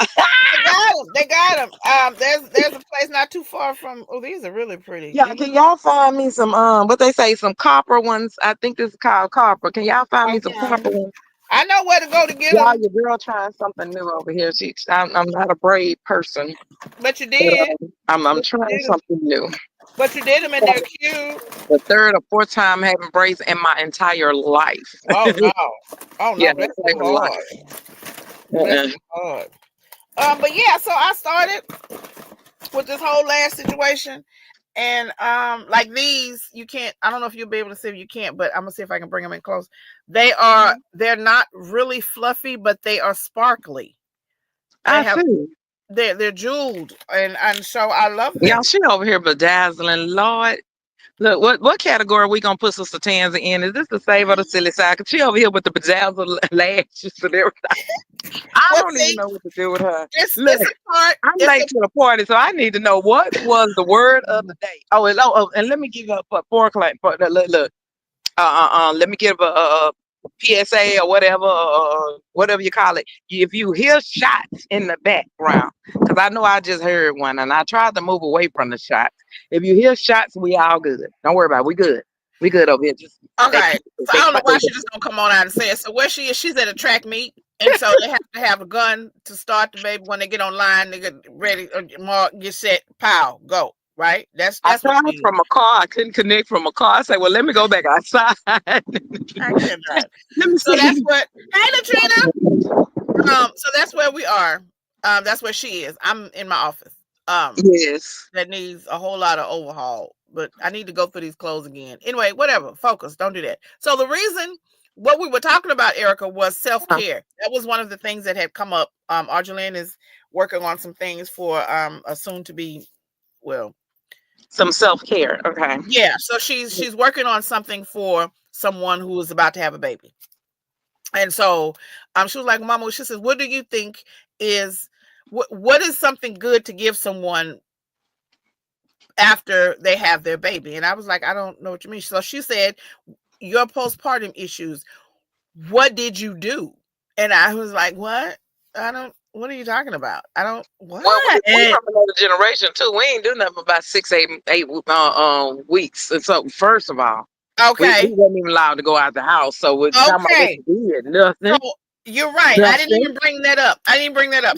They got them. There's a place not too far from. Oh, these are really pretty. Yeah, can y'all find me some what they say, some copper ones? I think this is called copper. Can y'all find me some copper ones? I know where to go to get them. Your girl trying something new over here. I'm not a braid person. But you did. I'm trying something new. But you did them and they're cute. The 3rd or 4th time having braids in my entire life. Oh no! Oh no! Yeah, that's hard. But yeah, so I started with this whole lash situation, and like these, you can't. I don't know if you'll be able to see. If you can't, but I'm gonna see if I can bring them in close. They're not really fluffy, but they are sparkly. I see. They're jeweled, and so I love them. Y'all, she over here bedazzling, Lord. Look, what category are we gonna put Sister Tansy in? Is this the save or the silly side? Cause she over here with the bedazzled lashes and everything. I don't even know what to do with her. I'm late to the party, so I need to know what was the word of the day. And let me give up for 4 o'clock. Look. Let me give a PSA or whatever you call it. If you hear shots in the background, because I know I just heard one and I tried to move away from the shots. If you hear shots, we all good. Don't worry about it. We good. We good over here. Okay. So I don't know why she just don't come on out and say it. So where she is, she's at a track meet. And so they have to have a gun to start the baby. When they get online, they get ready, get set, pow, go. Right? That's I tried from a car. I couldn't connect from a car. I said, well, let me go back outside. I cannot. So that's what. Hey, Latrina. So that's where we are. That's where she is. I'm in my office. Yes. That needs a whole lot of overhaul. But I need to go through these clothes again. Anyway, whatever. Focus. Don't do that. So the reason what we were talking about, Erica, was Uh, self-care. That was one of the things that had come up. Argeline is working on some things for a soon to be, well, some self-care. Okay. yeah. So she's working on something for someone who is about to have a baby. And so she was like, Mama, she says, what do you think is what is something good to give someone after they have their baby? And I was like, I don't know what you mean. So she said, your postpartum issues, what did you do? And I was like, what? What are you talking about? I don't, what? Well, we from another generation too. We ain't do nothing about 6, 8 weeks. And so, first of all, Okay. we wasn't even allowed to go out the house. So we're talking about what Okay. you did. Nothing. So you're right. I didn't even bring that up.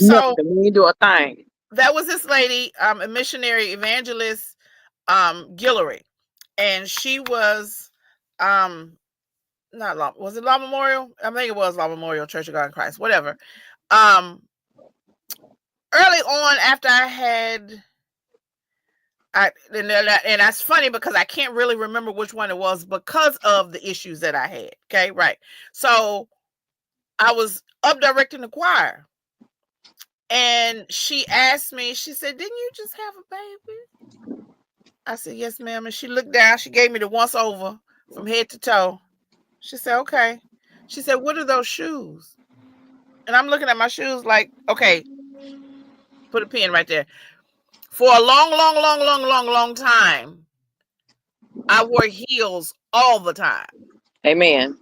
So Nothing. We didn't do a thing. that was this lady, a missionary evangelist, Guillory. And she was, not Law, was it Law Memorial? I think it was Law Memorial Church of God in Christ, whatever. Early on, after I had, and that's funny because I can't really remember which one it was because of the issues that I had. Okay, right. So I was up directing the choir, and she asked me, she said, didn't you just have a baby? I said, yes, ma'am. And she looked down, she gave me the once over from head to toe. She said, okay. She said, what are those shoes? And I'm looking at my shoes like, okay, put a pin right there. For a long time, I wore heels all the time. Amen.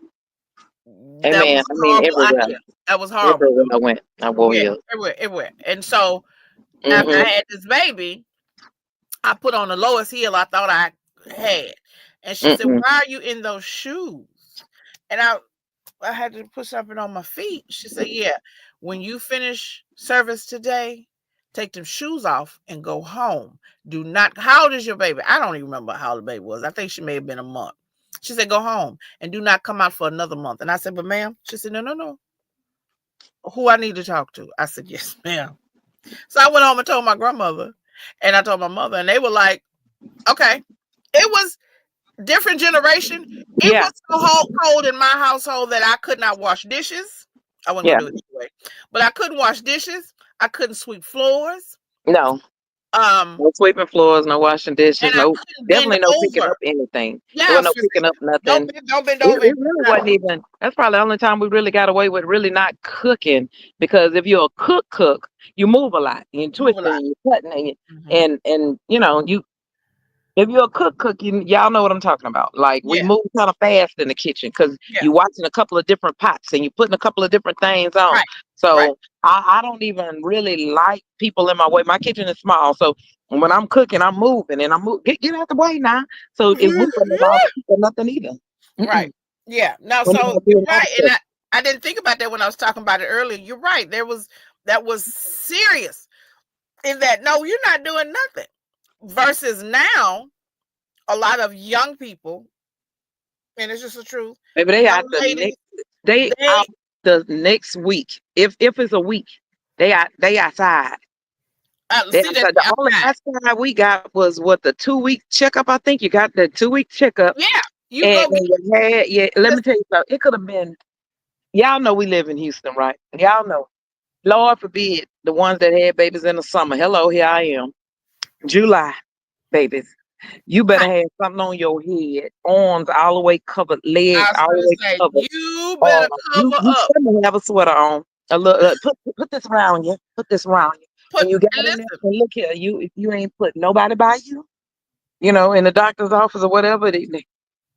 That Amen. was I mean, horrible. everywhere. That was horrible. Everywhere I went, I wore heels. Everywhere. And so after I had this baby, I put on the lowest heel I thought I had. And she said, why are you in those shoes? And I had to put something on my feet. She said, yeah, when you finish service today, take them shoes off and go home. Do not, how old is your baby? I don't even remember how old the baby was. I think she may have been a month. She said, go home and do not come out for another month. And I said, but ma'am, she said, no. Who I need to talk to? I said, yes, ma'am. So I went home and told my grandmother, and I told my mother, and they were like, okay. It was different generation. It was so cold in my household that I could not wash dishes. I wasn't gonna do it anyway, but I couldn't wash dishes. I couldn't sweep floors. No. No sweeping floors, no washing dishes, no, definitely no picking up anything. Yeah, there was no picking up nothing. Don't bend over. It really wasn't even. That's probably the only time we really got away with really not cooking, because if you're a cook, you move a lot, you're twisting, you're cutting, and you know you. If you're a cook, y'all know what I'm talking about. Like we move kind of fast in the kitchen because you're watching a couple of different pots and you're putting a couple of different things on. Right. So I don't even really like people in my way. My kitchen is small, so when I'm cooking, I'm moving and I'm moving. Get out the way now. So if we wouldn't allow for nothing either. Right. Yeah. No. So you're right, and I didn't think about that when I was talking about it earlier. You're right. That was serious. In that, no, you're not doing nothing. Versus now, a lot of young people, and it's just the truth. Maybe they out the next week. If it's a week, they outside. The only outside we got was what, the 2-week checkup. I think you got the 2-week checkup. Yeah, let me tell you something. It could have been. Y'all know we live in Houston, right? Y'all know. Lord forbid the ones that had babies in the summer. Hello, here I am. July, babies. You better have something on your head, arms all the way covered, legs all the way covered. You better cover up. You have a sweater on. A little, put this around you. Put this around you. And you got in there, and look here. If you ain't put nobody by you, in the doctor's office or whatever,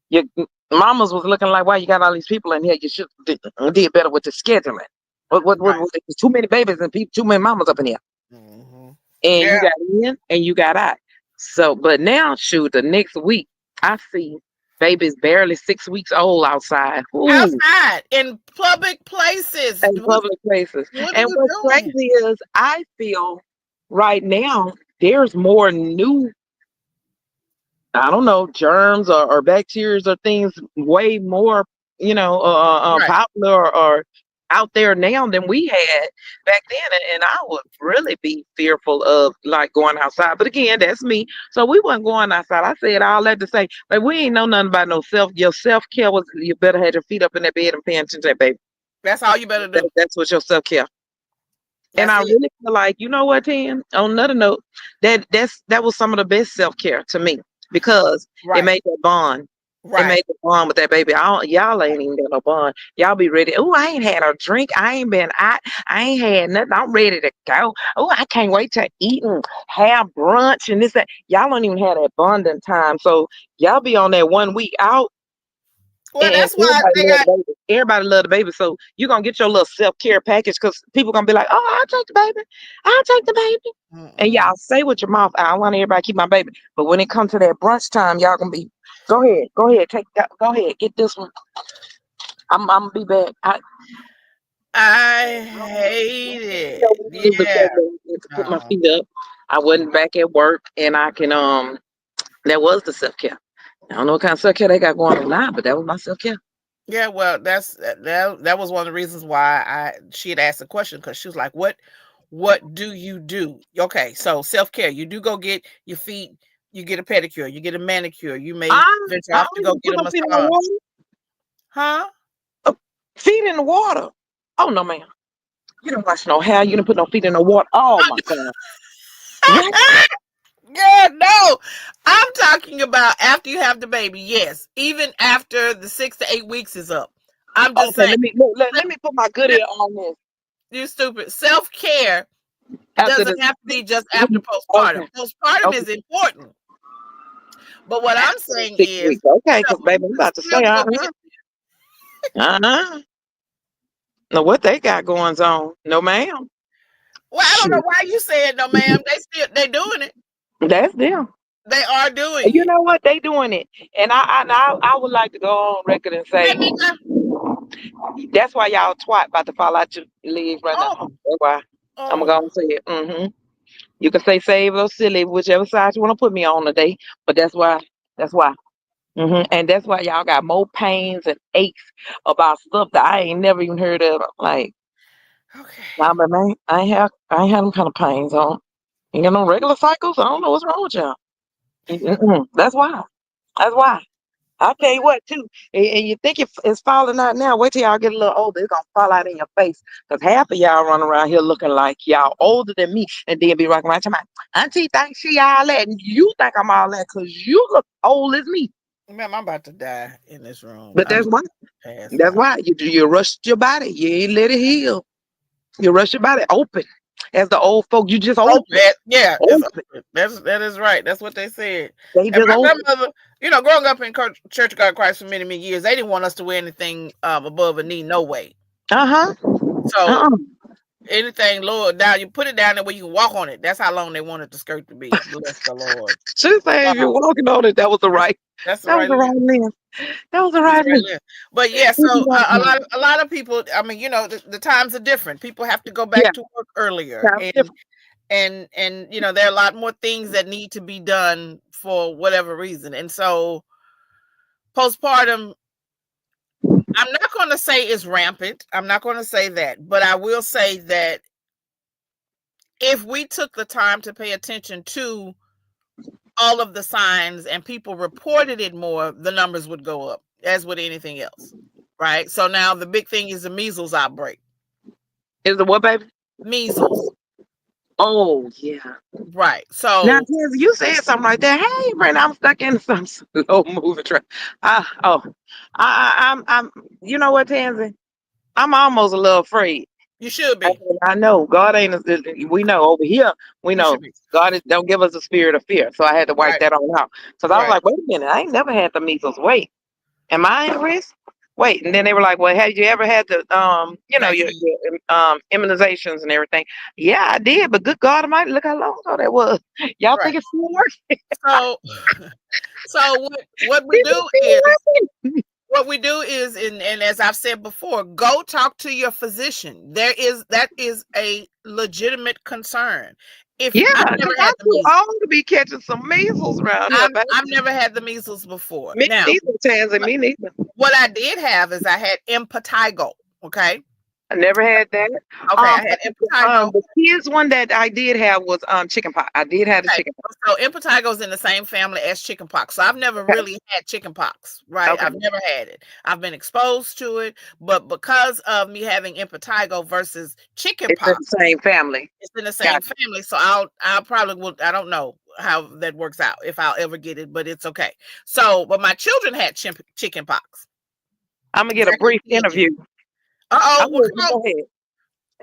your mamas was looking like, why you got all these people in here? You should did better with the scheduling. What there's too many babies and too many mamas up in here. Mm-hmm. And you got in and you got out. So, but now, shoot, the next week, I see babies barely 6 weeks old outside. Ooh. Outside, in public places. And what's crazy is, I feel right now, there's more new, I don't know, germs or bacteria or things way more, popular or out there now than we had back then, and I would really be fearful of like going outside. But again, that's me. So we wasn't going outside. I said all that to say, like we ain't know nothing about no your self-care was you better have your feet up in that bed and paying attention to that baby. That's all you better do. That's what your self-care. And That's I it. really feel like, you know what, Tim? On another note, that was some of the best self-care to me because it Right. made that bond. It Right. made the bond with that baby. Y'all ain't even got no bond. Y'all be ready. Oh, I ain't had a drink. I ain't been out. I ain't had nothing. I'm ready to go. Oh, I can't wait to eat and have brunch and this, that. Y'all don't even have that bonding time. So y'all be on that 1 week out. Well, And that's why everybody they love got. the baby. Everybody love the baby. So you're gonna get your little self-care package because people gonna be like, oh, I'll take the baby. I'll take the baby. And Mm-mm. y'all say with your mouth, I want everybody to keep my baby. But when it comes to that brunch time, y'all gonna be, go ahead, take that, go ahead, get this one. I'm gonna be back. I hate it. Before Yeah. to put my No. feet up. I wasn't back at work and I can that was the self-care. I don't know what kind of self-care they got going on now, but that was my self-care. Yeah, well, that was one of the reasons why she had asked the question because she was like, what do you do? Okay, so self-care. You do go get your feet, you get a pedicure, you get a manicure, you may I venture I off don't to go even get put a no feet in the massage. water. Huh? Feet in the water. Oh no, ma'am. You don't wash no hair. You don't put no feet in the water. Oh my God. What? Yeah, no. I'm talking about after you have the baby. Yes, even after the 6 to 8 weeks is up. I'm just Okay, saying, let me put my good ear on this. you stupid. Self-care After doesn't the have to be just after 6 weeks. postpartum. Okay, Postpartum okay. is important. But what I'm After the saying six is, weeks. Okay, you know, because baby, I'm you about to still say go get. uh-huh. Now what they got going on? No, ma'am. Well, I don't know Shoot. why you said no, ma'am. They doing it. That's them. They are doing You it. know what? They doing it. And I would like to go on record and say And nigga, that's why y'all twat about to fall out your legs right now. oh, That's why. I'm oh, gonna say it. You can say save or silly, whichever side you want to put me on today. But that's why. That's why. And that's why y'all got more pains and aches about stuff that I ain't never even heard of. Like, okay. nah, but man, I ain't had them kind of pains on. You got no regular cycles. I don't know what's wrong with y'all. That's why. That's why. I tell you what, too, and you think it's falling out now. Wait till y'all get a little older. It's gonna fall out in your face. Cause half of y'all run around here looking like y'all older than me, and then be rocking around talking about, Auntie think she all that, and you think I'm all that, cause you look old as me. Ma'am, I'm about to die in this room. But I'm that's just why. passed That's out. why you rushed your body. You ain't let it heal. You rush your body open. As the old folk, you just Oh, open, yeah, it's open. that is right. That's what they said. They And just my open. grandmother, growing up in Church of God in Christ for many, many years, they didn't want us to wear anything above a knee, no way. Uh huh. So Uh anything lower down, you put it down there where you can walk on it. That's how long they wanted the skirt to be. Bless the Lord. She say if you're walking on it, that was the That's, right. that's the That was right the length. right length. That was the That's right the right length. length. But yeah, so a lot of people. I mean, the times are different. People have to go Yeah, back to work earlier, sounds different. and there are a lot more things that need to be done for whatever reason. And so postpartum, I'm not going to say is rampant. I'm not going to say that, but I will say that if we took the time to pay attention to all of the signs and people reported it more, the numbers would go up, as with anything else. Right. So now the big thing is the measles outbreak. Is it what, baby? Measles. Oh yeah. Right. Now, So Tiz, you said something like that. Hey, Brenda, I'm stuck in some slow moving track. Oh, I'm. You know what, Tansy? I'm almost a little afraid. you should I, be. I know God ain't. We know over here. We You know should be. don't give us a spirit of fear. So I had to wipe Right. that on out. Because I was Right. like, wait a minute, I ain't never had the measles. Wait, am I at risk? Wait, and then they were like, well, have you ever had the Vaccine. your immunizations and everything? Yeah, I did, but good God Almighty, look how long ago that was. Y'all Right. think it's still working? So so what we Is it do still is working? and as I've said before, go talk to your physician. That is a legitimate concern. If Yeah, I've because never had I'm the too measles, old to be catching some measles around here, baby. I've never had the measles before. Me Now, neither, Tansy. what Me neither. what I did have is I had impetigo. Okay. I never had that. Okay, I had impetigo. The kids one that I did have was chicken pox. I did have the chicken pox. So impetigo is in the same family as chicken pox. So I've never really had chicken pox, right? Okay. I've never had it. I've been exposed to it, but because of me having impetigo versus chicken It's in pox, the same family. it's in the same family. So I'll probably will. I don't know how that works out if I'll ever get it, but it's okay. So, but my children had chicken pox. I'm gonna get a brief interview. Uh-oh. Go ahead.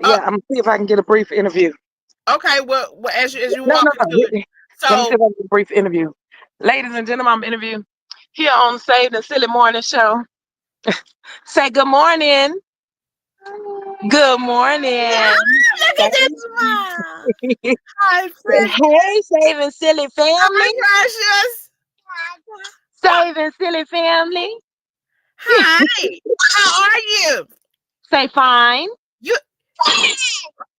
Yeah, I'm gonna see if I can get a brief interview. Okay, well as you walk into it. So let me see if I can get a brief interview. Ladies and gentlemen, I'm interviewing here on Saved and Silly Morning Show. Say good morning. Good morning. Yeah, look at that smile. Hi, friend. Hey, Saving Silly family. Hi, precious. Saving Silly family. Hi. How are you? Say fine. You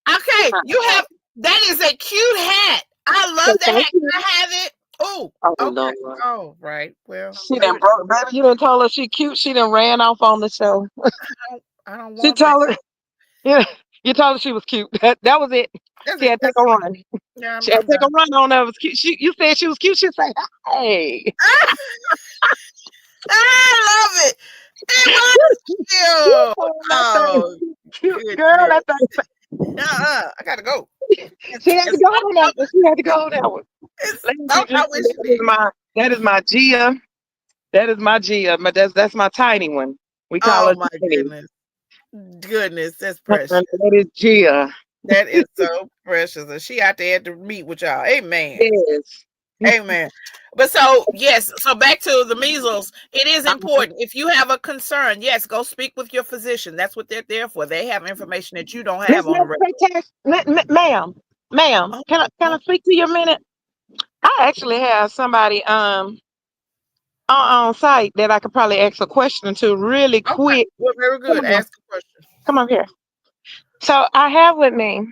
okay? You have that is a cute hat. I love that hat. Can I have it? Oh, okay. Lord. Oh, right. Well, she done broke, baby. You done told her she cute. She done ran off on the show. I don't want. She told her. Yeah, you told her she was cute. That was it. She had to take a run. Yeah, she had to take a run on her. Was cute. You said she was cute. She said, "Hey." I love it. It was cute. Oh, cute girl. That thing. I gotta go. She had to go on that one. She had to go on that one. That is my Gia. That is my Gia. That's my tiny one. We call her. Oh my goodness, that's precious. That is Gia. That is so precious. And she out there to meet with y'all. Amen. Yes. Amen. But so yes, so back to the measles. It is important. If you have a concern, yes, go speak with your physician. That's what they're there for. They have information that you don't have on the regular. Ma'am, can I speak to you a minute? I actually have somebody on site that I could probably ask a question to really quick. Well, very good. Ask a question. Come up here. So I have with me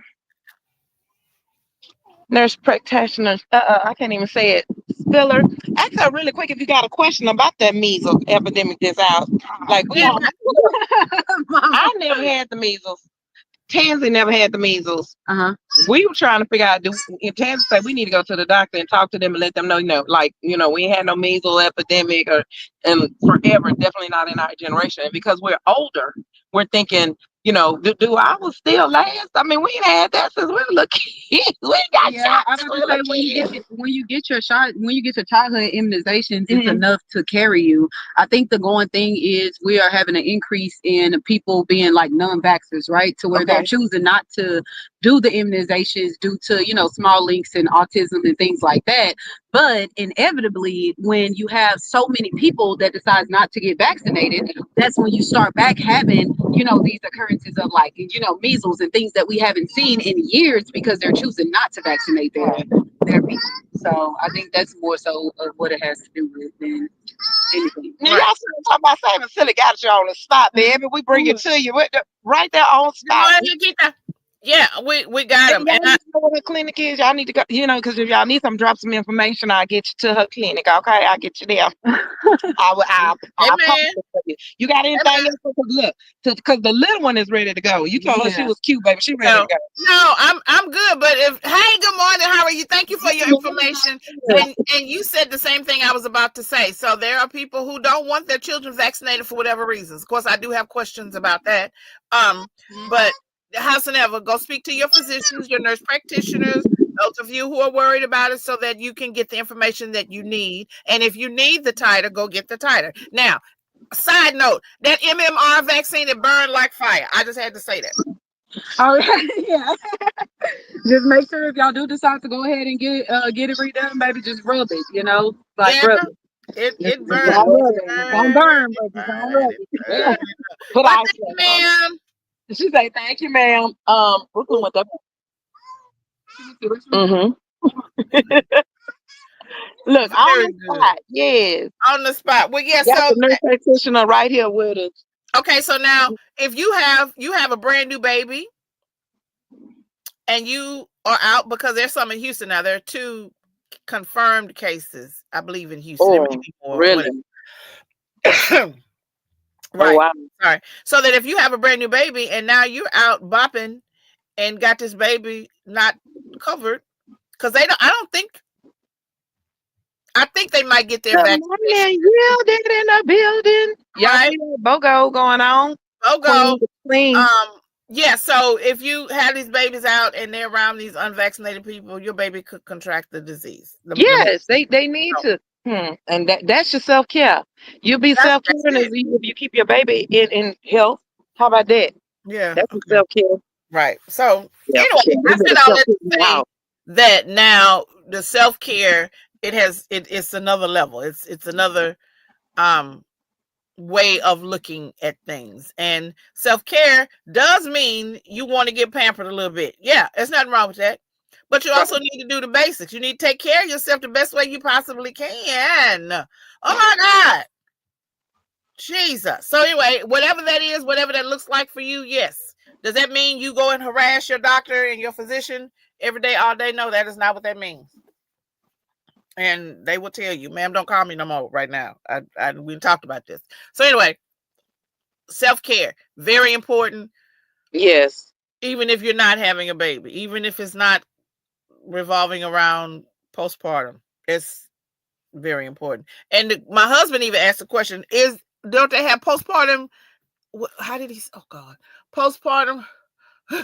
nurse practitioner. I can't even say it. Spiller. Ask her really quick if you got a question about that measles epidemic that's out. Like I never had the measles. Tansy never had the measles. We were trying to figure out, if Tansy said we need to go to the doctor and talk to them and let them know, we ain't had no measles epidemic and forever, definitely not in our generation. And because we're older, we're thinking, do I was still last? I mean, we ain't had that since we were little kids. We got shots. I was gonna say when you get your shot, when you get your childhood immunizations, it's enough to carry you. I think the going thing is we are having an increase in people being like non-vaxxers, right? To where they're choosing not to do the immunizations due to small links and autism and things like that. But inevitably, when you have so many people that decide not to get vaccinated, that's when you start back having these occurrences of measles and things that we haven't seen in years because they're choosing not to vaccinate their people. So I think that's more so of what it has to do with than anything. Now, y'all talking about Saving Silly got you on the spot, baby. We bring it to you right there on spot. Yeah, we got them. And y'all know what her clinic is. Y'all need to go, because if y'all need some, drop some information. I'll get you to her clinic. Okay, I'll get you there. I'll you got anything else? Look, because the little one is ready to go. You told her she was cute, baby. She ready to go. No, I'm good. But hey, good morning. How are you? Thank you for your information. And you said the same thing I was about to say. So there are people who don't want their children vaccinated for whatever reasons. Of course, I do have questions about that. But howsoever, go speak to your physicians, your nurse practitioners, those of you who are worried about it, so that you can get the information that you need. And if you need the titer, go get the titer. Now, side note, that MMR vaccine, it burned like fire. I just had to say that. All right, yeah. Just make sure if y'all do decide to go ahead and get it redone, baby, just rub it, rub it. It burned. Don't burn, but don't rub it. But thank you, ma'am. She say, "Thank you, ma'am." Brooklyn went up. Look, on the spot. Yes, on the spot. Well, yes. So the nurse practitioner right here with us. Okay, so now if you have a brand new baby, and you are out because there's some in Houston now. There are 2 confirmed cases, I believe, in Houston. Oh, really? Right. Oh, wow. Sorry. So that if you have a brand new baby and now you're out bopping and got this baby not covered, because they don't. I think they might get their Good vaccination. morning, yielded in the building. Y'all Right. see that BOGO going on? BOGO. Queen. Yeah. So if you have these babies out and they're around these unvaccinated people, your baby could contract the disease. Yes, they need to. And that's your self-care. You'll be That's self-caring it. if you keep your baby in health. How about that? Yeah. That's your Okay. self-care. Right. So Yeah, anyway, okay. I said all that to say Wow. that now the self-care, it's another level. It's another way of looking at things. And self-care does mean you want to get pampered a little bit. Yeah, there's nothing wrong with that. But you also need to do the basics. You need to take care of yourself the best way you possibly can. Oh my God. Jesus. So anyway, whatever that is, whatever that looks like for you, yes. Does that mean you go and harass your doctor and your physician every day, all day? No, that is not what that means. And they will tell you, ma'am, don't call me no more right now. We talked about this. So anyway, self-care, very important. Yes. Even if you're not having a baby, even if it's not revolving around postpartum, it's very important. And my husband even asked the question, don't they have postpartum? How did he? Oh God, postpartum. He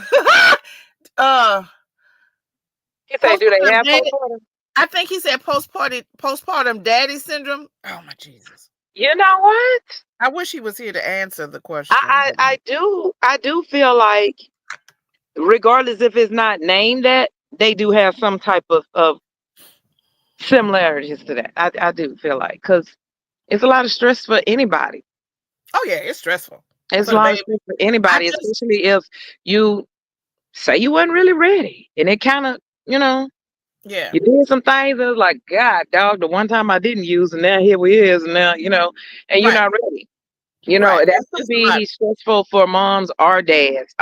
said, do they have postpartum? I think he said postpartum daddy syndrome. Oh my Jesus! You know what? I wish he was here to answer the question. I do feel like, regardless if it's not named that, they do have some type of similarities to that. I do feel like, because it's a lot of stress for anybody. Oh yeah, it's stressful. It's a lot of stress for anybody, especially if you say you wasn't really ready, and it kind of, yeah, you did some things that was like, God, dog, the one time I didn't use, and now here we is, and now, and you're not ready. That could be stressful for moms or dads,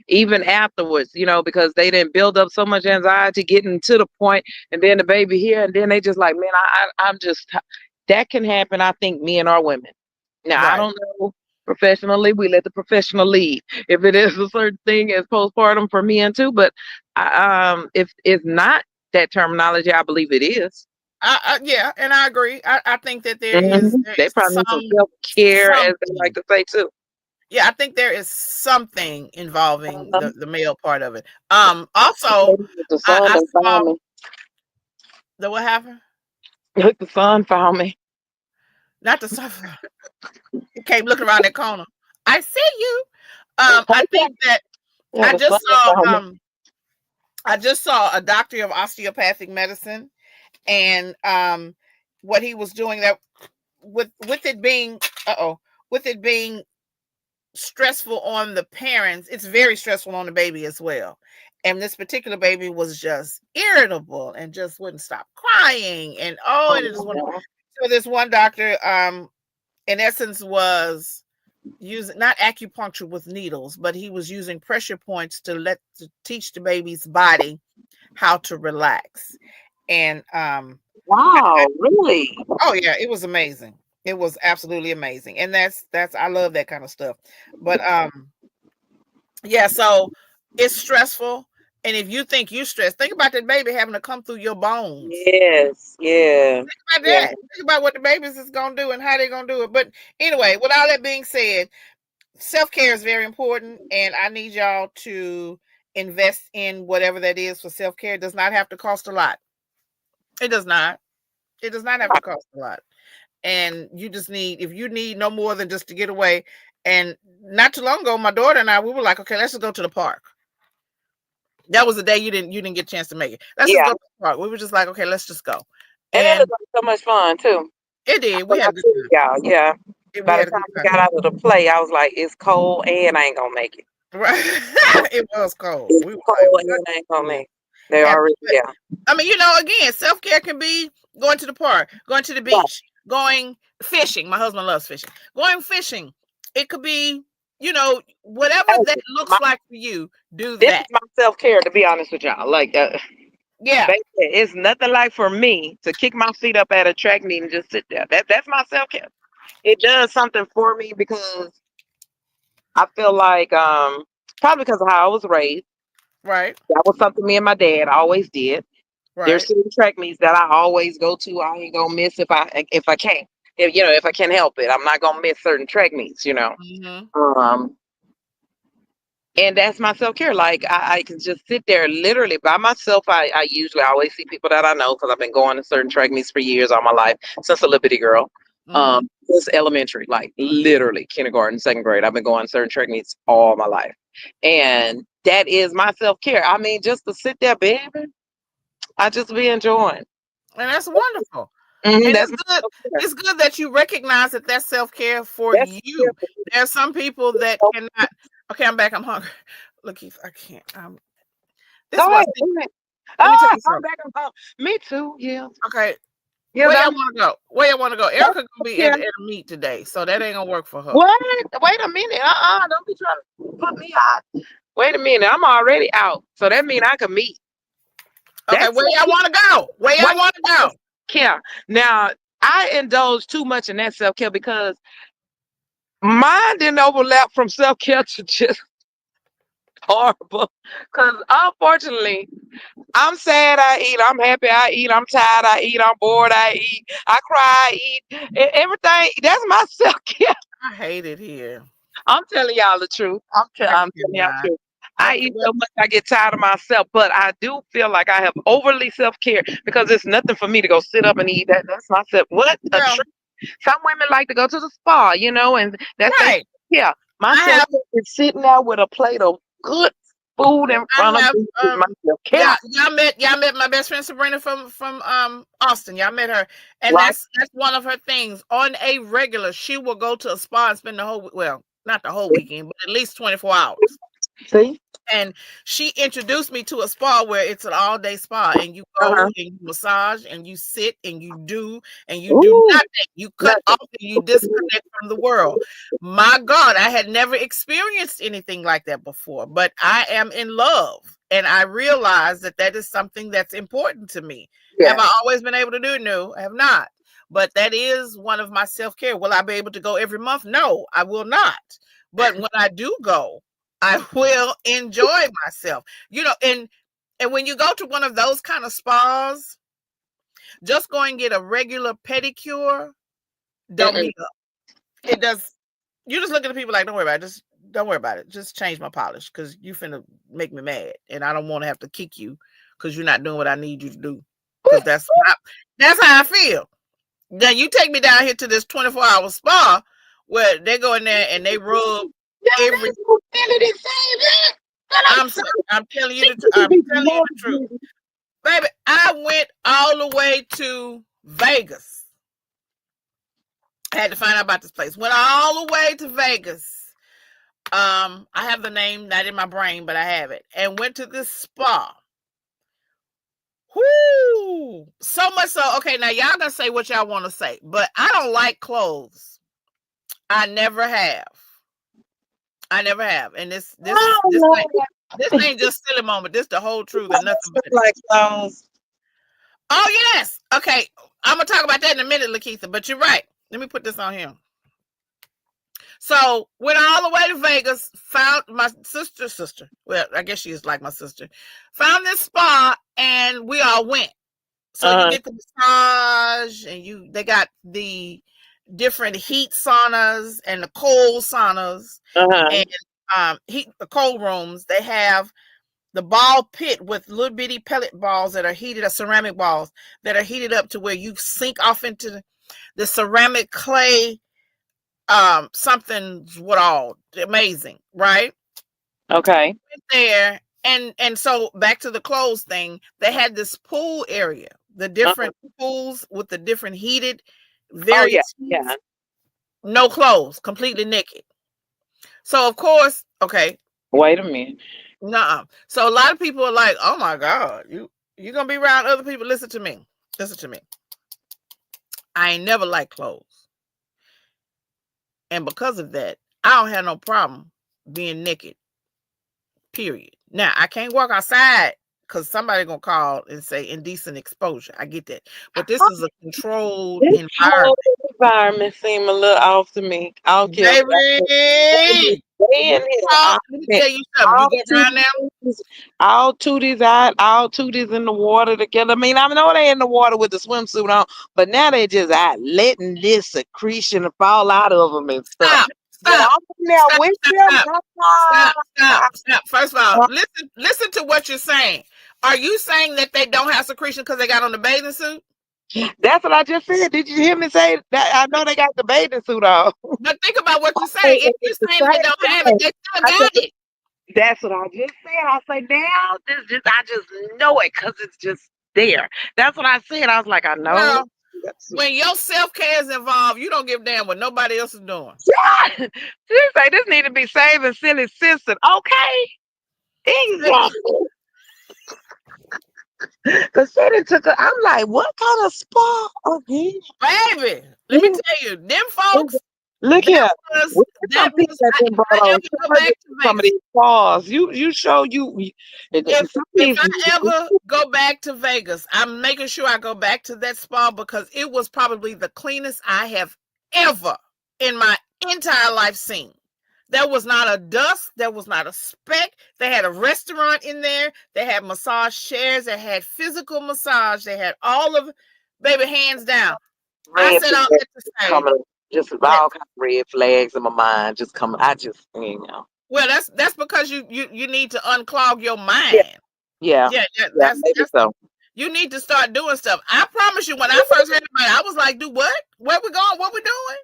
even afterwards, because they didn't build up so much anxiety getting to the point, and then the baby here, and then they just like, man, I'm just, that can happen, I think, men or women. Now, I don't know. Professionally, we let the professional lead. If it is a certain thing as postpartum for men too, but if it's not that terminology, I believe it is. Yeah, and I agree. I think that there is. They probably need some self-care, as they like to say too. Yeah, I think there is something involving the male part of it. Also, I saw the what happened? Look, the sun found me. Not the sun. You came looking around that corner. I see you. I think that I just saw a doctor of osteopathic medicine, and what he was doing, that with it being stressful on the parents, it's very stressful on the baby as well. And this particular baby was just irritable and just wouldn't stop crying. And so this one doctor, in essence, was using not acupuncture with needles, but he was using pressure points to teach the baby's body how to relax. And wow, really? Oh yeah, it was amazing. It was absolutely amazing. And that's I love that kind of stuff. But yeah, so it's stressful. And if you think you're stressed, think about that baby having to come through your bones. Yes, yeah. Think about that. Think about what the babies is gonna do and how they're gonna do it. But anyway, with all that being said, self-care is very important, and I need y'all to invest in whatever that is for self-care. It does not have to cost a lot. It does not. It does not have to cost a lot. And you just need, if you need no more than just to get away. And not too long ago, my daughter and I, we were like, okay, let's just go to the park. That was the day you didn't get a chance to make it. Let's just go to the park. We were just like, okay, let's just go. And it was so much fun too. It did. We had y'all. Yeah. By the time we got out of the play, I was like, it's cold and I ain't gonna make it. Right. It was cold. We were cold and I ain't gonna make it. They already, I mean, again, self-care can be going to the park, going to the beach, going fishing. My husband loves fishing. Going fishing. It could be, whatever that looks like for you, do that. This is my self-care, to be honest with y'all. Like, yeah, baby, it's nothing like for me to kick my feet up at a track meet and just sit there. That's my self-care. it does something for me because I feel like probably because of how I was raised. Right. That was something me and my dad always did. There's Right. certain track meets that I always go to. I ain't gonna miss if I can. If I can help it, I'm not gonna miss certain track meets. Mm-hmm. And that's my self care. Like I can just sit there literally by myself. I usually always see people that I know because I've been going to certain track meets for years, all my life, since a little bitty girl. Mm-hmm. Since elementary, like literally kindergarten, second grade. I've been going to certain track meets all my life. And that is my self care. I mean, just to sit there, baby, I just be enjoying. And that's wonderful. Mhm, And that's it's my good. self-care. It's good that you recognize that that's self-care for That's you. There are some people that self-care. cannot. Okay, I'm back. I'm hungry. Look, Keith, I can't. This Go was. ahead. Go ahead. Let me tell you I'm something. back and home. Me too. Yeah. Okay, Yeah. where y'all That's want to go? Where y'all want to go? Erica gonna be self-care. at a meet today, so that ain't gonna work for her. What? Wait a minute. Don't be trying to put me out. Wait a minute. I'm already out. So that means I can meet. Okay, That's where y'all want to go? Where y'all wait, want to go? care. Now, I indulge too much in that self care because mine didn't overlap from self care to just horrible. Because unfortunately, I'm sad, I eat. I'm happy, I eat. I'm tired, I eat. I'm bored, I eat. I cry, I eat. Everything. That's my self care. I hate it here. I'm telling y'all the truth. I I'm telling y'all the cannot. truth. I Okay, eat so much I get tired of myself, but I do feel like I have overly self care because it's nothing for me to go sit up and eat. That's not self. What a well, treat. Some women like to go to the spa, and that's they right. yeah. My I self have. care is sitting there with a plate of good food in I front of have. me. Is my self care, Y'all met my best friend Sabrina from Austin. Y'all met her, and right? that's one of her things. On a regular, she will go to a spa and spend the whole not the whole weekend, but at least 24 hours. See? And she introduced me to a spa where it's an all-day spa, and you go Uh-huh. and you massage and you sit and you do Ooh, nothing. You cut nothing. off and you disconnect from the world. My God, I had never experienced anything like that before, but I am in love, and I realize that that is something that's important to me. Have Yeah. I always been able to do it? No, I have not. But that is one of my self-care. Will I be able to go every month? No, I will not. But when I do go, I will enjoy myself. And when you go to one of those kind of spas, just go and get a regular pedicure don't Mm-mm. meet up. It does. You just look at the people like, don't worry about it. Just don't worry about it. Just change my polish because you finna make me mad, and I don't want to have to kick you because you're not doing what I need you to do. Because that's how I feel. Now you take me down here to this 24-hour spa where they go in there and they rub every. I'm telling you the truth, baby. I went all the way to Vegas. I had to find out about this place. Went all the way to Vegas. I have the name not in my brain, but I have it. And went to this spa. Whoo! So much so. Okay, now y'all gonna say what y'all want to say, but I don't like clothes. I never have. I never have. And this ain't just silly moment. This the whole truth and nothing but it. Like clothes. Oh yes. Okay. I'm gonna talk about that in a minute, Lakeitha, but you're right. Let me put this on here. So went all the way to Vegas, found my sister. Well, I guess she is like my sister. Found this spa and we all went. So you get the massage and they got the different heat saunas and the cold saunas and the cold rooms. They have the ball pit with little bitty pellet balls that are heated up, ceramic balls that are heated up to where you sink off into the ceramic clay. Something's amazing, right? Okay. There and so back to the clothes thing, they had this pool area, the different pools with the different heated various heats, no clothes, completely naked. So of course, okay. Wait a minute. Nuh-uh. So a lot of people are like, oh my God, you're gonna be around other people. Listen to me. I ain't never liked clothes. And because of that, I don't have no problem being naked. Period. Now I can't walk outside because somebody gonna call and say indecent exposure. I get that. But this is a controlled environment. environment seem a little off to me. I don't care. Baby, Let me tell you something. You go down there. All tooties in the water together. I mean, I know they in the water with the swimsuit on, but now they just out letting this secretion fall out of them and stuff. Stop. I'm there with them. Stop. First of all, listen to what you're saying. Are you saying that they don't have secretion because they got on the bathing suit? That's what I just said. Did you hear me say that? I know they got the bathing suit on. But think about what you're saying. If you're saying they don't have it, they still got it. That's what I just said. I say now I just know it because it's just there. That's what I said. I was like, I know. Well, when your self-care is involved, you don't give a damn what nobody else is doing. Yeah. She say this need to be saving silly sister. Okay. Exactly. Cause she done took her. I'm like, what kind of spa? Baby, let me tell you, them folks. Look here. Some of these spas. You show you. If I ever go back to Vegas, I'm making sure I go back to that spa because it was probably the cleanest I have ever in my entire life seen. There was not a dust. There was not a speck. They had a restaurant in there. They had massage chairs. They had physical massage. They had all of, baby, hands down. I said all that to say. Just all kind of red flags in my mind. Just coming. Well, that's because you need to unclog your mind. Yeah. That's so. You need to start doing stuff. I promise you, when I first heard about it, I was like, "Do what? Where we going? What we doing?"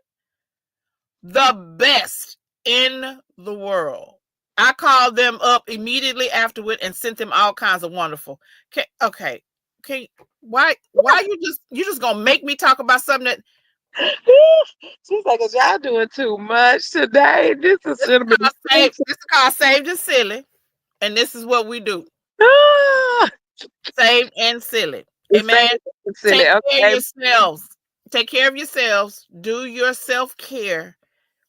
The best in the world. I called them up immediately afterward and sent them all kinds of wonderful. Okay. Why you just gonna make me talk about something that? She's like, "Cause y'all doing too much today. This is called Saved and Silly, and this is what we do. Saved and Silly. Amen. Take care of yourselves. Take care of yourselves. Do your self-care.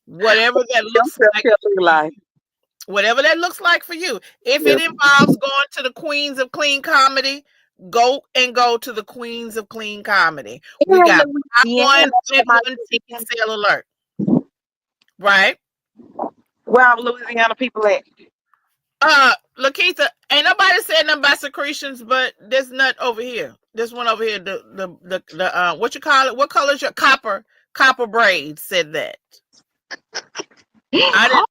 Whatever that looks like. Whatever that looks like for you. If it involves going to the Queens of Clean Comedy, go to the Queens of Clean Comedy. We got one ticket sale alert. Right? Where are Louisiana people at? Lakeitha, ain't nobody said nothing about secretions, but this nut over here. This one over here, the what you call it? What color is your copper braids said that. Naked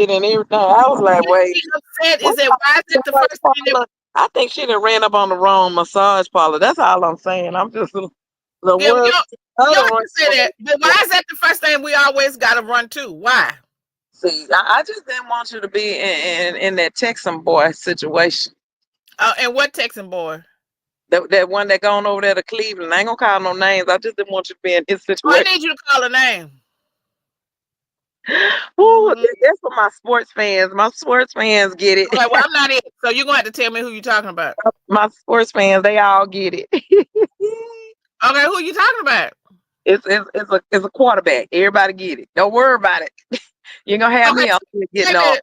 and everything. I was like, wait. Upset is that why is it the first thing that I think she done ran up on the wrong massage parlor. That's all I'm saying. I'm just y'all can say that, but why is that the first thing we always gotta run to? Why? See, I just didn't want you to be in that Texan boy situation. And what Texan boy? That one that gone over there to Cleveland. I ain't gonna call no names. I just didn't want you to be in his situation. I need you to call a name. Ooh, that's for my sports fans. My sports fans get it. Okay, well, I'm not it, so you're gonna have to tell me who you're talking about. My sports fans, they all get it. Okay, who you talking about? It's a quarterback. Everybody get it. Don't worry about it. You're gonna have me on getting off.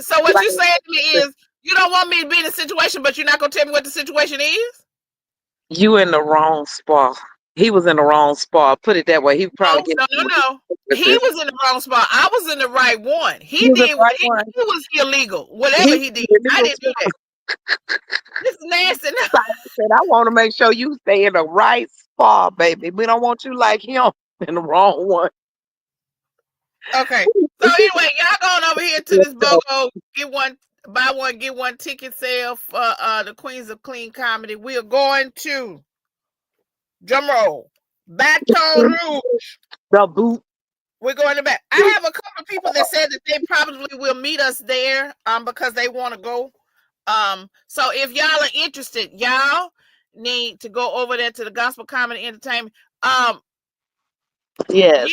So what you saying to me is you don't want me to be in a situation, but you're not gonna tell me what the situation is? You in the wrong spot. He was in the wrong spot. Put it that way. He probably no. He was in the wrong spot. I was in the right one. He did what he was illegal. Whatever he did, I didn't do that. This is nasty. I want to make sure you stay in the right spot, baby. We don't want you like him in the wrong one. Okay. So anyway, y'all going over here to this BOGO, buy one, get one ticket sale for the Queens of Clean Comedy. We are going to drumroll, Baton Rouge. The boot. We're going to back. I have a couple of people that said that they probably will meet us there because they want to go. So if y'all are interested, y'all need to go over there to the Gospel Comedy Entertainment. Yes,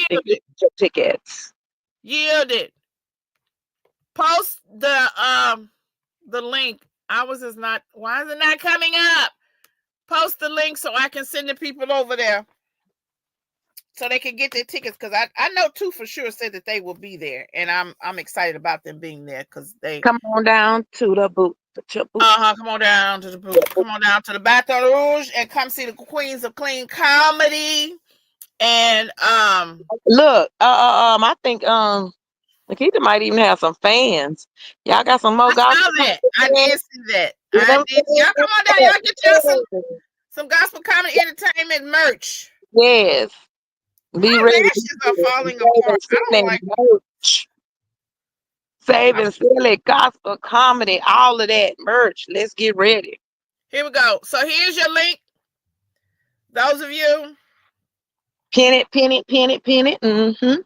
tickets. Yield it. Post the link. Why is it not coming up? Post the link so I can send the people over there so they can get their tickets, because I know two for sure said that they will be there, and I'm excited about them being there because they come on down to the booth. Come on down to the booth. Come on down to the Baton Rouge and come see the Queens of Clean Comedy. And look, I think Nikita might even have some fans. Y'all got some more I gospel. saw that. I did see that. You I know? did. Y'all come on down. Y'all get y'all some gospel comedy entertainment merch. Yes. Be My ready. lashes are falling apart. I don't like merch. Save and sell it, gospel comedy, all of that merch. Let's get ready. Here we go. So here's your link. Those of you Pin it. Mm-hmm.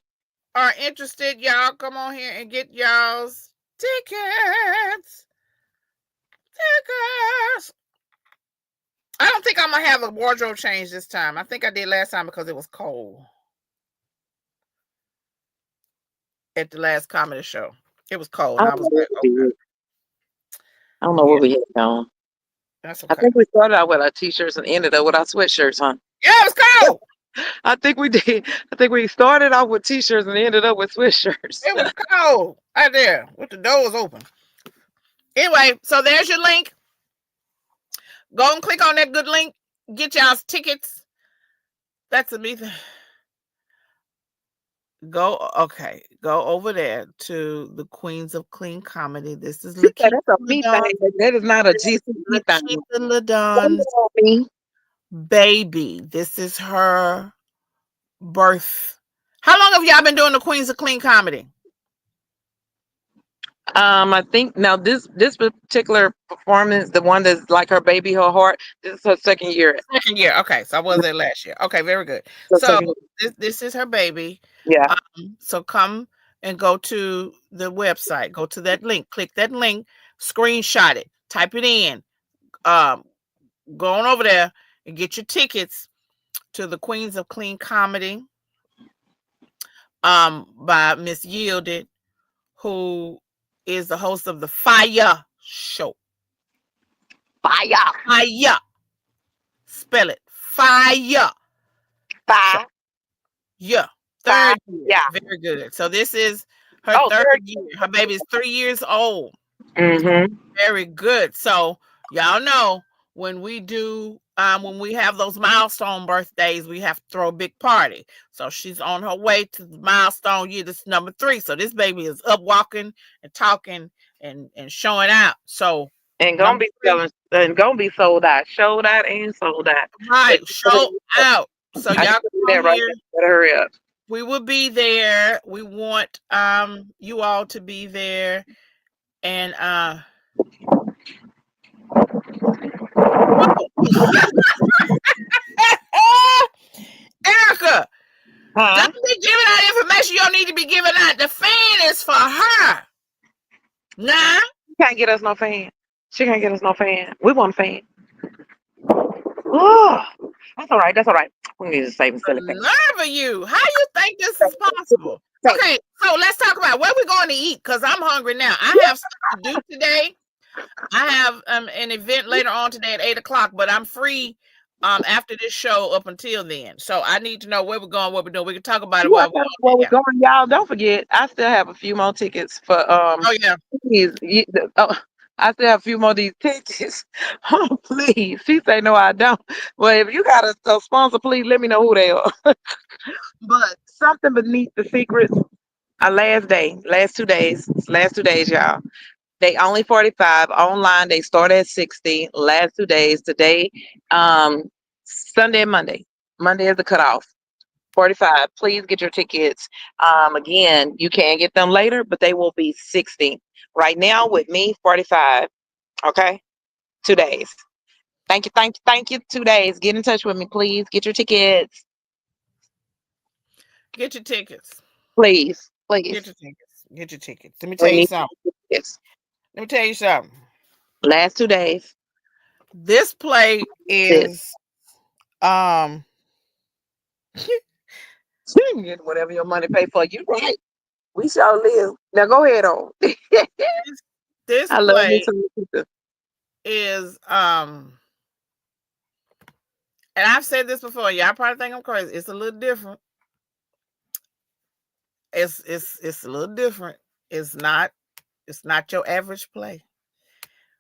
are interested, y'all come on here and get y'all's tickets. I don't think I'm gonna have a wardrobe change this time. I think I did last time because it was cold at the last comedy show. It was cold. And I was like, okay. I don't know what we had on. That's okay. I think we started out with our t-shirts and ended up with our sweatshirts on. Yeah, it was cold. I think we did. I think we started out with t-shirts and ended up with sweatshirts. It was cold out there with the doors open. Anyway, so there's your link. Go and click on that good link. Get y'all's tickets. That's a me thing. Go over there to the Queens of Clean Comedy. This is Lakita. That's a me thing. That is not a GC thing. LaDon's baby. This is her birth. How long have y'all been doing the Queens of Clean Comedy? I think now this particular performance, the one that's like her baby, her heart, this is her second year. Second year. Okay, so I was there last year. Okay, very good. So this is her baby. Yeah. So come and go to the website. Go to that link. Click that link. Screenshot it. Type it in. Go on over there and get your tickets to the Queens of Clean Comedy. By Miss Yielded, who is the host of the Fire Show. Fire. Spell it. Fire. Yeah. Third year. Yeah. Very good. So this is her third year. Her baby is 3 years old. Mm-hmm. Very good. So y'all know when we do when we have those milestone birthdays, we have to throw a big party. So she's on her way to the milestone year. This is number 3. So this baby is up walking and talking and showing out. So and gonna be selling and gonna be sold out. Showed out and sold out. Right, show out. So y'all come that right here. Better hurry up. We will be there. We want you all to be there. And Erica, don't be giving out information you don't need to be giving out. The fan is for her. Nah. You can't get us no fan. She can't get us no fan. We want a fan. Oh, that's all right. That's all right. We need to save and sell it. Nerve of you. How you think this is possible? Okay, so let's talk about where we're going to eat because I'm hungry now. I have stuff to do today. I have an event later on today at 8:00, but I'm free after this show up until then. So I need to know where we're going, what we're doing. We can talk about it while we're going. Y'all don't forget, I still have a few more tickets for oh yeah. I still have a few more of these tickets. Oh, please. She say no, I don't. Well, if you got a sponsor, please let me know who they are. But something beneath the secrets. Last 2 days, y'all. They only 45 online. They start at 60. Last 2 days. Today, Sunday and Monday. Monday is the cutoff. 45. Please get your tickets. Again, you can get them later, but they will be 60. Right now with me, 45. Okay? 2 days. Thank you. 2 days. Get in touch with me, please. Get your tickets. Get your tickets. Please. Get your tickets. Let me tell you something. Yes. Let me tell you something. Last 2 days. This play is whatever your money pay for. You right. We shall live. Now go ahead on. This I love me some is and I've said this before. Y'all probably think I'm crazy. It's a little different. It's a little different. It's not your average play.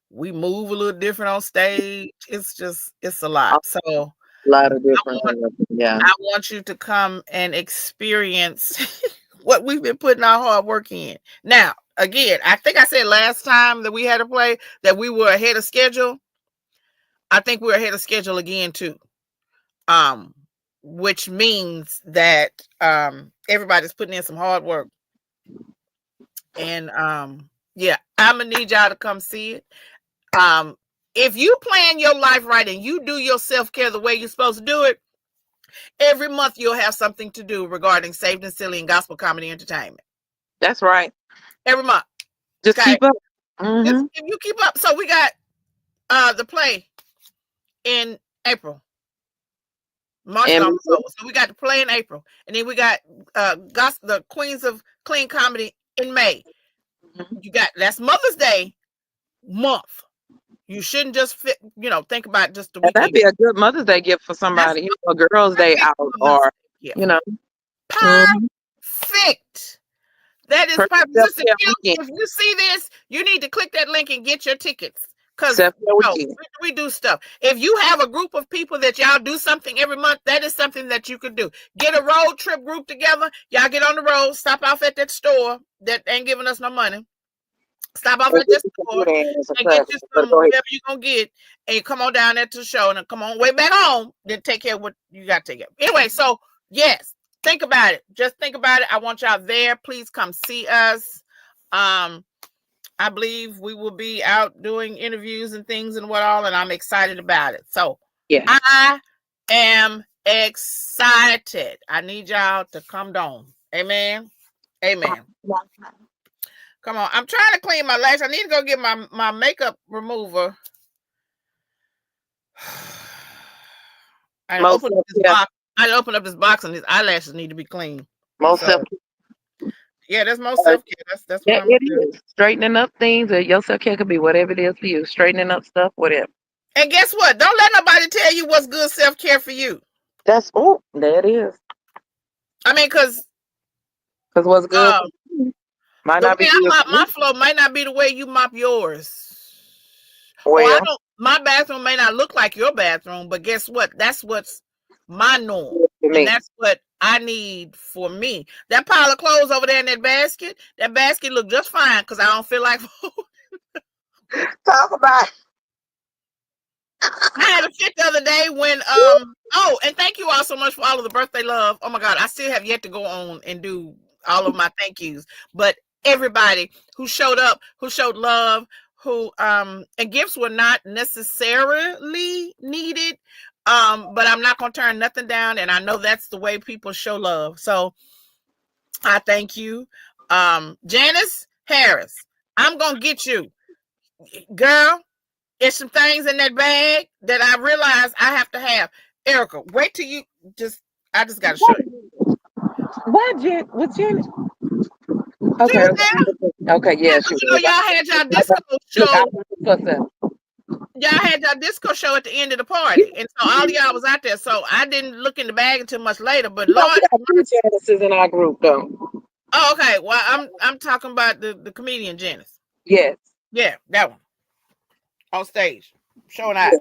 We move a little different on stage. It's a lot. So a lot of different things. Yeah. I want you to come and experience what we've been putting our hard work in. Now, again, I think I said last time that we had a play that we were ahead of schedule. I think we're ahead of schedule again too. Which means that everybody's putting in some hard work. And yeah, I'm gonna need y'all to come see it. If you plan your life right and you do your self-care the way you're supposed to do it, every month you'll have something to do regarding Saved and Silly and Gospel Comedy Entertainment. That's right. Every month. Just keep up. If you keep up. So we got the play in April. March is almost over. So we got the play in April. And then we got the Queens of Clean Comedy in May. You got, that's Mother's Day month. You shouldn't just think about just the weekend. That'd be a good Mother's Day gift for somebody, a Girls' Day out, or perfect. That is perfect. Listen, if you see this, you need to click that link and get your tickets. Because we do stuff. If you have a group of people that y'all do something every month, that is something that you could do. Get a road trip group together. Y'all get on the road, stop off at that store that ain't giving us no money. Stop off at this store and get you some whatever you're going to get. And you come on down there to the show and then come on way back home. Then take care of what you got to take care of. Anyway, so yes, think about it. Just think about it. I want y'all there. Please come see us. I believe we will be out doing interviews and things and what all, and I'm excited about it. So yeah, I am excited. I need y'all to come down. Amen. Amen. Come on. I'm trying to clean my lashes. I need to go get my makeup remover. I open up this box. I open up this box and these eyelashes need to be clean. Yeah, that's most self-care. That's what I'm doing. Straightening up things, or your self-care could be whatever it is for you. Straightening up stuff, whatever. And guess what? Don't let nobody tell you what's good self-care for you. There it is. I mean, because what's good might not be my flow might not be the way you mop yours. Well, my bathroom may not look like your bathroom, but guess what? That's what's my norm. And that's what I need for me. That pile of clothes over there in that basket look just fine because I don't feel like food. Talk about it. I had a fit the other day when and thank you all so much for all of the birthday love. Oh my God, I still have yet to go on and do all of my thank yous. But everybody who showed up, who showed love, who and gifts were not necessarily needed. But I'm not gonna turn nothing down, and I know that's the way people show love. So I thank you. Janice Harris, I'm gonna get you. Girl, there's some things in that bag that I realize I have to have. Erica, wait till you I just gotta show you. What, what's Janice? Okay. Okay, yeah. Y'all had y'all disco show. Y'all had your disco show at the end of the party, and so all y'all was out there. So I didn't look in the bag until much later. But Lord, Janice is in our group, though. Oh, okay. Well, I'm talking about the comedian Janice. Yes. Yeah, that one on stage, showing out,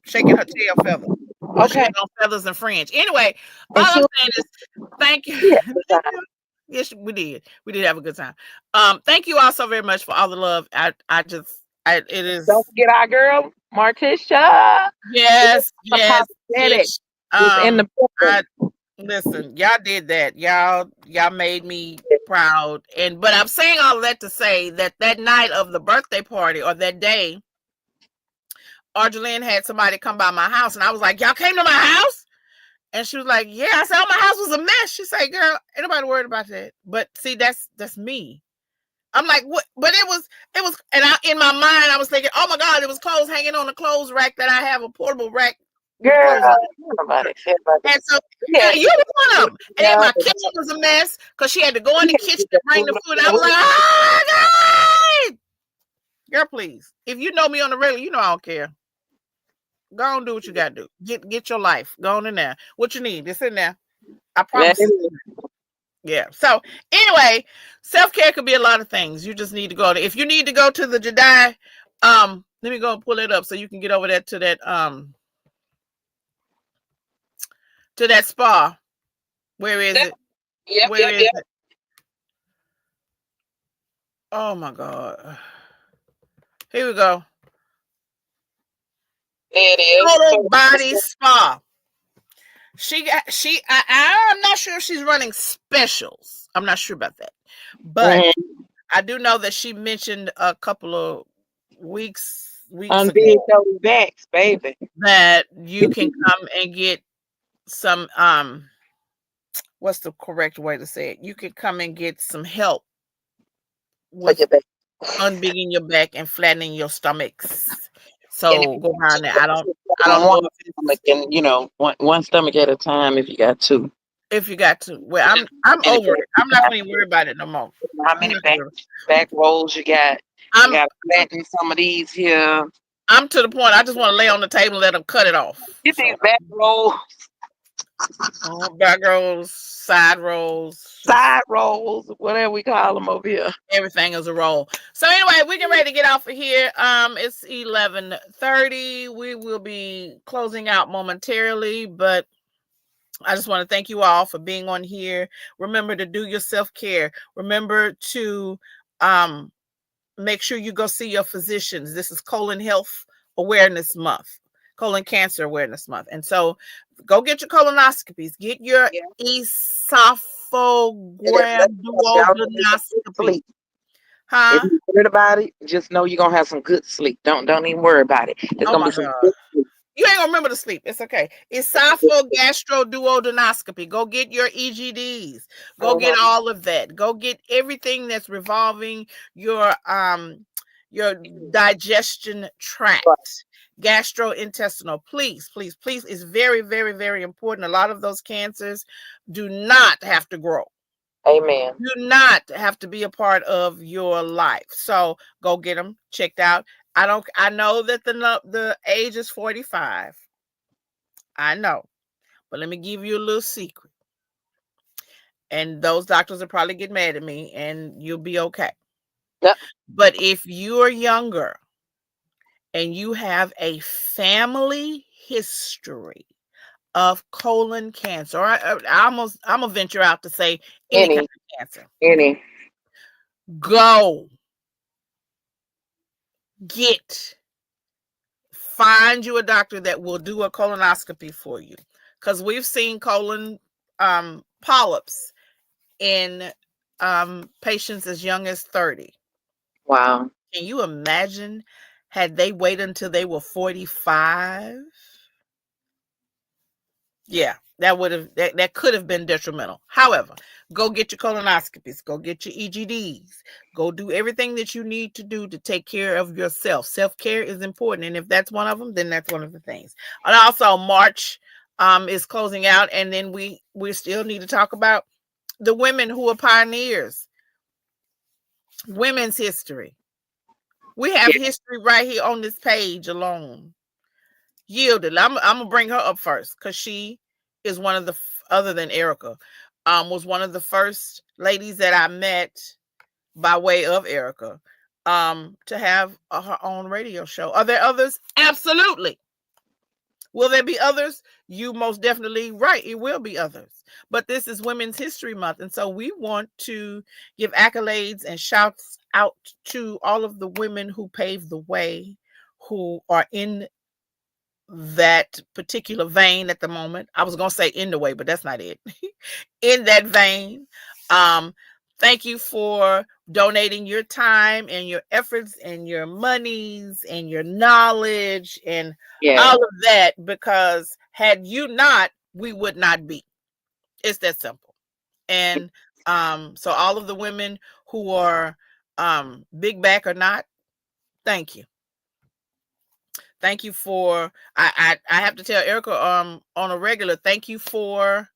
shaking her tail feather. Okay, on feathers and fringe. Anyway, all I'm saying is thank you. Yeah. Yes, we did. We did have a good time. Thank you all so very much for all the love. It is. Don't forget our girl Martisha. Yes. In the listen, y'all did that. Y'all made me proud. But I'm saying all of that to say that night of the birthday party, or that day, Argelene had somebody come by my house, and I was like, "Y'all came to my house?" And she was like, "Yeah." I said, "Oh, my house was a mess." She said, "Girl, ain't nobody worried about that." But see, that's me. I'm like, what? But it was, and in my mind, I was thinking, oh my God, it was clothes hanging on the clothes rack that I have, a portable rack. Girl, and so you were one of them. And then my kitchen was a mess because she had to go in the kitchen to bring the food. I was like, oh my God, girl, please. If you know me on the regular, you know I don't care. Go on, do what you got to do. Get your life. Go on in there. What you need, it's in there. I promise. Yeah. So anyway, self-care could be a lot of things. You just need to go to, if you need to go to the Jedi Let me go and pull it up so you can get over there to that spa. Where is it? Yep, Where is it? Oh my God. Here we go. There it is. Total Body Spa. I'm not sure if she's running specials. I'm not sure about that. But I do know that she mentioned a couple of weeks On ago big those backs, baby. that you can come and get some what's the correct way to say it? You can come and get some help with unbigging your back and flattening your stomachs. So go around there. I don't know if stomach and one stomach at a time if you got two. If you got to. Well, I'm over it. I'm not going to worry about it no more. How many back rolls you got? You got to flatten some of these here. I'm to the point. I just want to lay on the table and let them cut it off. Get these back rolls. Back rolls, side rolls, whatever we call them over here. Everything is a roll. So anyway, we get ready to get off of here. It's 11:30. We will be closing out momentarily, but I just want to thank you all for being on here. Remember to do your self-care. Remember to make sure you go see your physicians. This is Colon Health Awareness Month, Colon Cancer Awareness Month. And so go get your colonoscopies. Get your esophageal duodenoscopy. If you're worried about it, just know you're going to have some good sleep. Don't even worry about it. It's going to be some good sleep. You ain't gonna remember to sleep. It's okay. Esophagogastroduodenoscopy. Go get your EGDs. Go get all of that. Go get everything that's revolving your digestion tract. Gastrointestinal. Please, please, please. It's very, very, very important. A lot of those cancers do not have to grow. Amen. Do not have to be a part of your life. So go get them checked out. I know that the age is 45. I know. But let me give you a little secret. And those doctors will probably get mad at me and you'll be okay. Yep. But if you're younger and you have a family history of colon cancer, or I'm gonna venture out to say any kind of cancer. Go find you a doctor that will do a colonoscopy for you, because we've seen colon polyps in patients as young as 30. Wow. Can you imagine had they waited until they were 45? Yeah, that could have been detrimental. However, go get your colonoscopies, go get your EGDs, go do everything that you need to do to take care of yourself. Self-care is important, and if that's one of them, then that's one of the things. And also, March is closing out, and then we still need to talk about the women who are pioneers. Women's history. We have history right here on this page alone. Yielded. I'm gonna bring her up first because she is one of the, other than Erica, was one of the first ladies that I met by way of Erica to have her own radio show. Are there others? Absolutely. Will there be others? You most definitely right. It will be others. But this is Women's History Month, and so we want to give accolades and shouts out to all of the women who paved the way, who are in that particular vein at the moment. I was going to say in the way, but that's not it. In that vein. Thank you for donating your time and your efforts and your monies and your knowledge and all of that, because had you not, we would not be. It's that simple. And so all of the women who are big back or not, thank you. Thank you for, I have to tell Erica on a regular, thank you for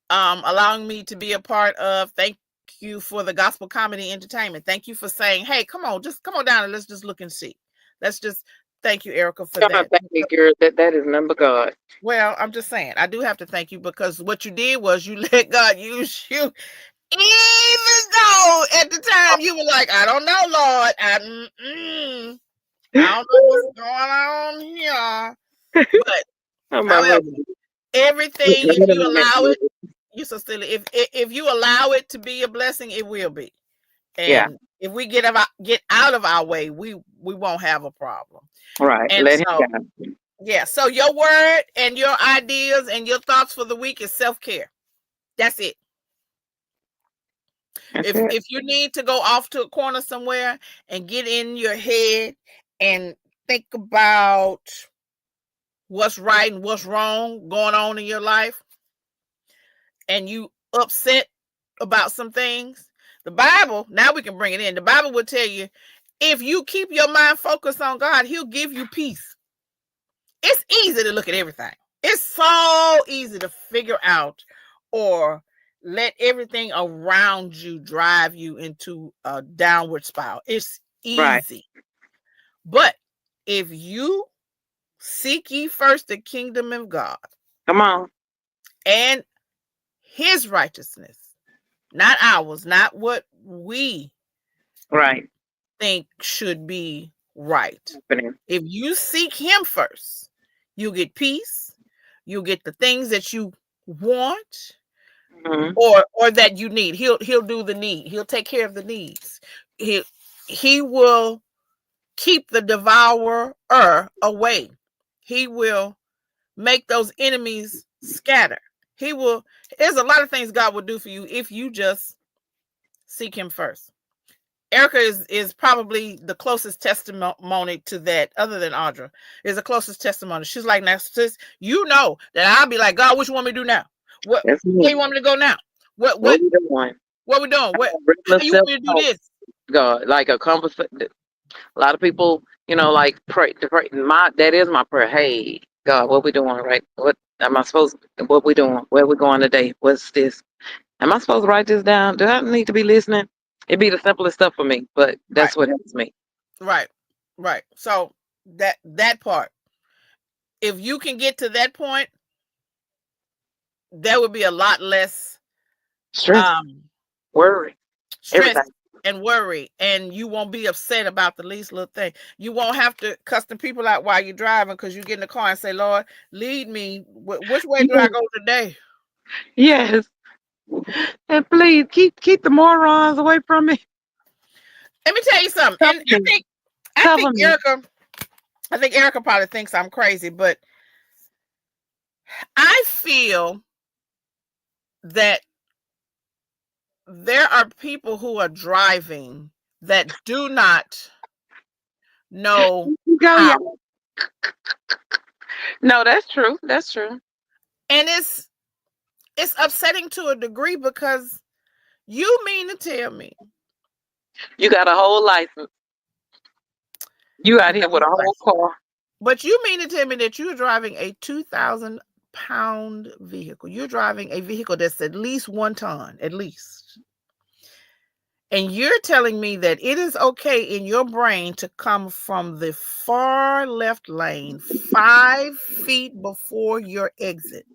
allowing me to be a part of, thank you for the Gospel Comedy Entertainment. Thank you for saying, hey, come on down and let's just look and see. Let's just, thank you, Erica, for that. Thank you, girl. That is number God. Well, I'm just saying, I do have to thank you, because what you did was you let God use you. Even though at the time you were like, I don't know, Lord. I don't know what's going on here, but I'm about however, ready. everything, if you allow it, you so silly. If you allow it to be a blessing, it will be. Yeah. And if we get out of our way, we won't have a problem. Right. And Let him so, go. yeah. So your word and your ideas and your thoughts for the week is self-care. That's it. That's it. If you need to go off to a corner somewhere and get in your head and think about what's right and what's wrong going on in your life, and you upset about some things, the Bible, now we can bring it in. The Bible will tell you, if you keep your mind focused on God, he'll give you peace. It's easy to look at everything. It's so easy to figure out or let everything around you drive you into a downward spiral. It's easy. Right. But if you seek ye first the kingdom of God, Come on, and his righteousness, not ours, not what we right. think should be right. Happening. If you seek him first, you get peace, you get the things that you want, or that you need. He'll do the need. He'll take care of the needs. He will keep the devourer away. He will make those enemies scatter. There's a lot of things God will do for you if you just seek him first. Erica is probably the closest testimony to that, other than Audra, is the closest testimony. She's like, now, sis, you know that I'll be like, God, what you want me to do now? Where you want me to go now? What we doing? What we doing? How you want me to do this? God, like a conversation. A lot of people, like pray. That is my prayer. Hey, God, what we doing? Right? What am I supposed? What we doing? Where we going today? What's this? Am I supposed to write this down? Do I need to be listening? It'd be the simplest stuff for me, but that's what helps me. Right. So that part, if you can get to that point, there would be a lot less stress, worry, everything. And worry, and you won't be upset about the least little thing. You won't have to cuss the people out while you're driving because you get in the car and say, Lord, lead me. Which way do I go today? Yes. And please keep the morons away from me. Let me tell you something. And I think Erica probably thinks I'm crazy, but I feel that there are people who are driving that do not know how. No, that's true. That's true. And it's upsetting to a degree, because you mean to tell me you got a whole license. You out here with a whole car. But you mean to tell me that you're driving a 2,000-pound vehicle. You're driving a vehicle that's at least 1 ton, at least. And you're telling me that it is okay in your brain to come from the far left lane 5 feet before your exit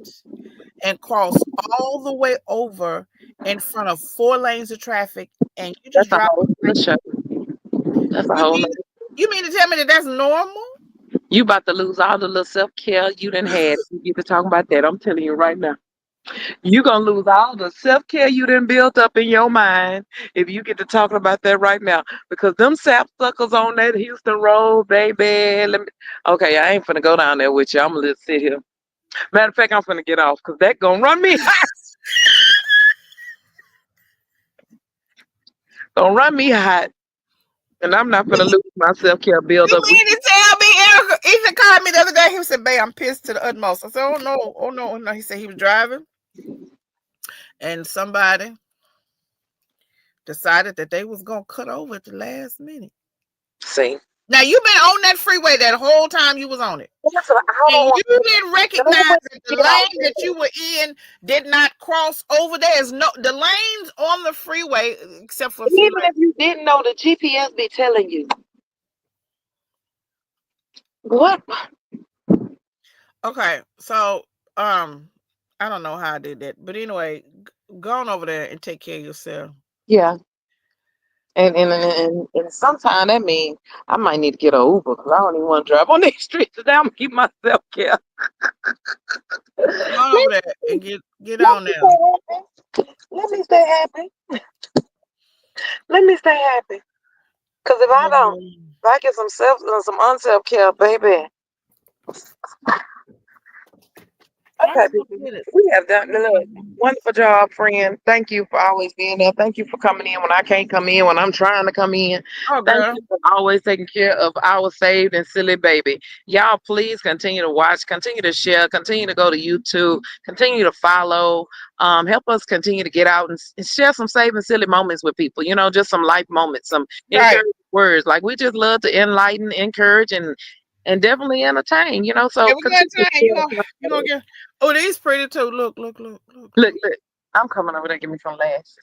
and cross all the way over in front of 4 lanes of traffic, and you just drive. That's a whole. You mean to tell me that that's normal? You about to lose all the little self-care you done had. You get to talking about that. I'm telling you right now. You're going to lose all the self-care you done built up in your mind if you get to talking about that right now. Because them sapsuckers on that Houston road, baby. Okay, I ain't finna go down there with you. I'm going to just sit here. Matter of fact, I'm finna get off because that going to run me hot. Gonna run me hot. And I'm not gonna lose my self-care build up. You mean to tell me, Erica? Ethan called me the other day. He said, babe, I'm pissed to the utmost. I said, oh no. He said he was driving, and somebody decided that they was gonna cut over at the last minute. See? Now, you've been on that freeway that whole time you was on it. And you didn't recognize that the lane that you were in did not cross over. There's the lanes on the freeway, except for even if you didn't know, the GPS be telling you. What? Okay, so I don't know how I did that, but anyway, go on over there and take care of yourself. Yeah. And sometimes that means I might need to get an Uber because I don't even want to drive on these streets today. I'm gonna keep myself care. Go on over there and get on there. Let me stay happy. Let me stay happy. Cause if I get some unself care, baby. Okay, we have done look, wonderful job, friend. Thank you for always being there. Thank you for coming in when I can't come in, when I'm trying to come in. Oh, Thank girl. you for always taking care of our saved and silly baby. Y'all, please continue to watch, continue to share, continue to go to YouTube, continue to follow. Help us continue to get out and share some saved and silly moments with people. You know, just some life moments, some Right. encouraging words. Like we just love to enlighten, encourage, and definitely entertain. You know, so Yeah, we got continue to time. You gonna get. Oh, these pretty too. Look. Look, I'm coming over there. Give me some lashes.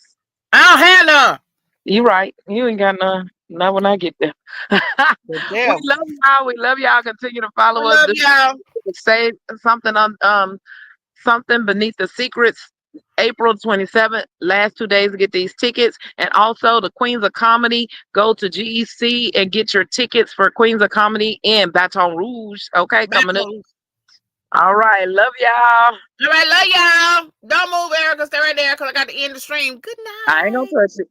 I don't have none. You right. You ain't got none. Not when I get there. We Damn. love y'all. We love y'all. Continue to follow I us. love y'all. Say something on something beneath the secrets. April 27th, last 2 days to get these tickets. And also the Queens of Comedy. Go to GEC and get your tickets for Queens of Comedy in Baton Rouge. Okay, coming up. All right. Love y'all. All right, love y'all. Don't move, Erica. Stay right there because I got to end the stream. Good night. I ain't gonna touch it.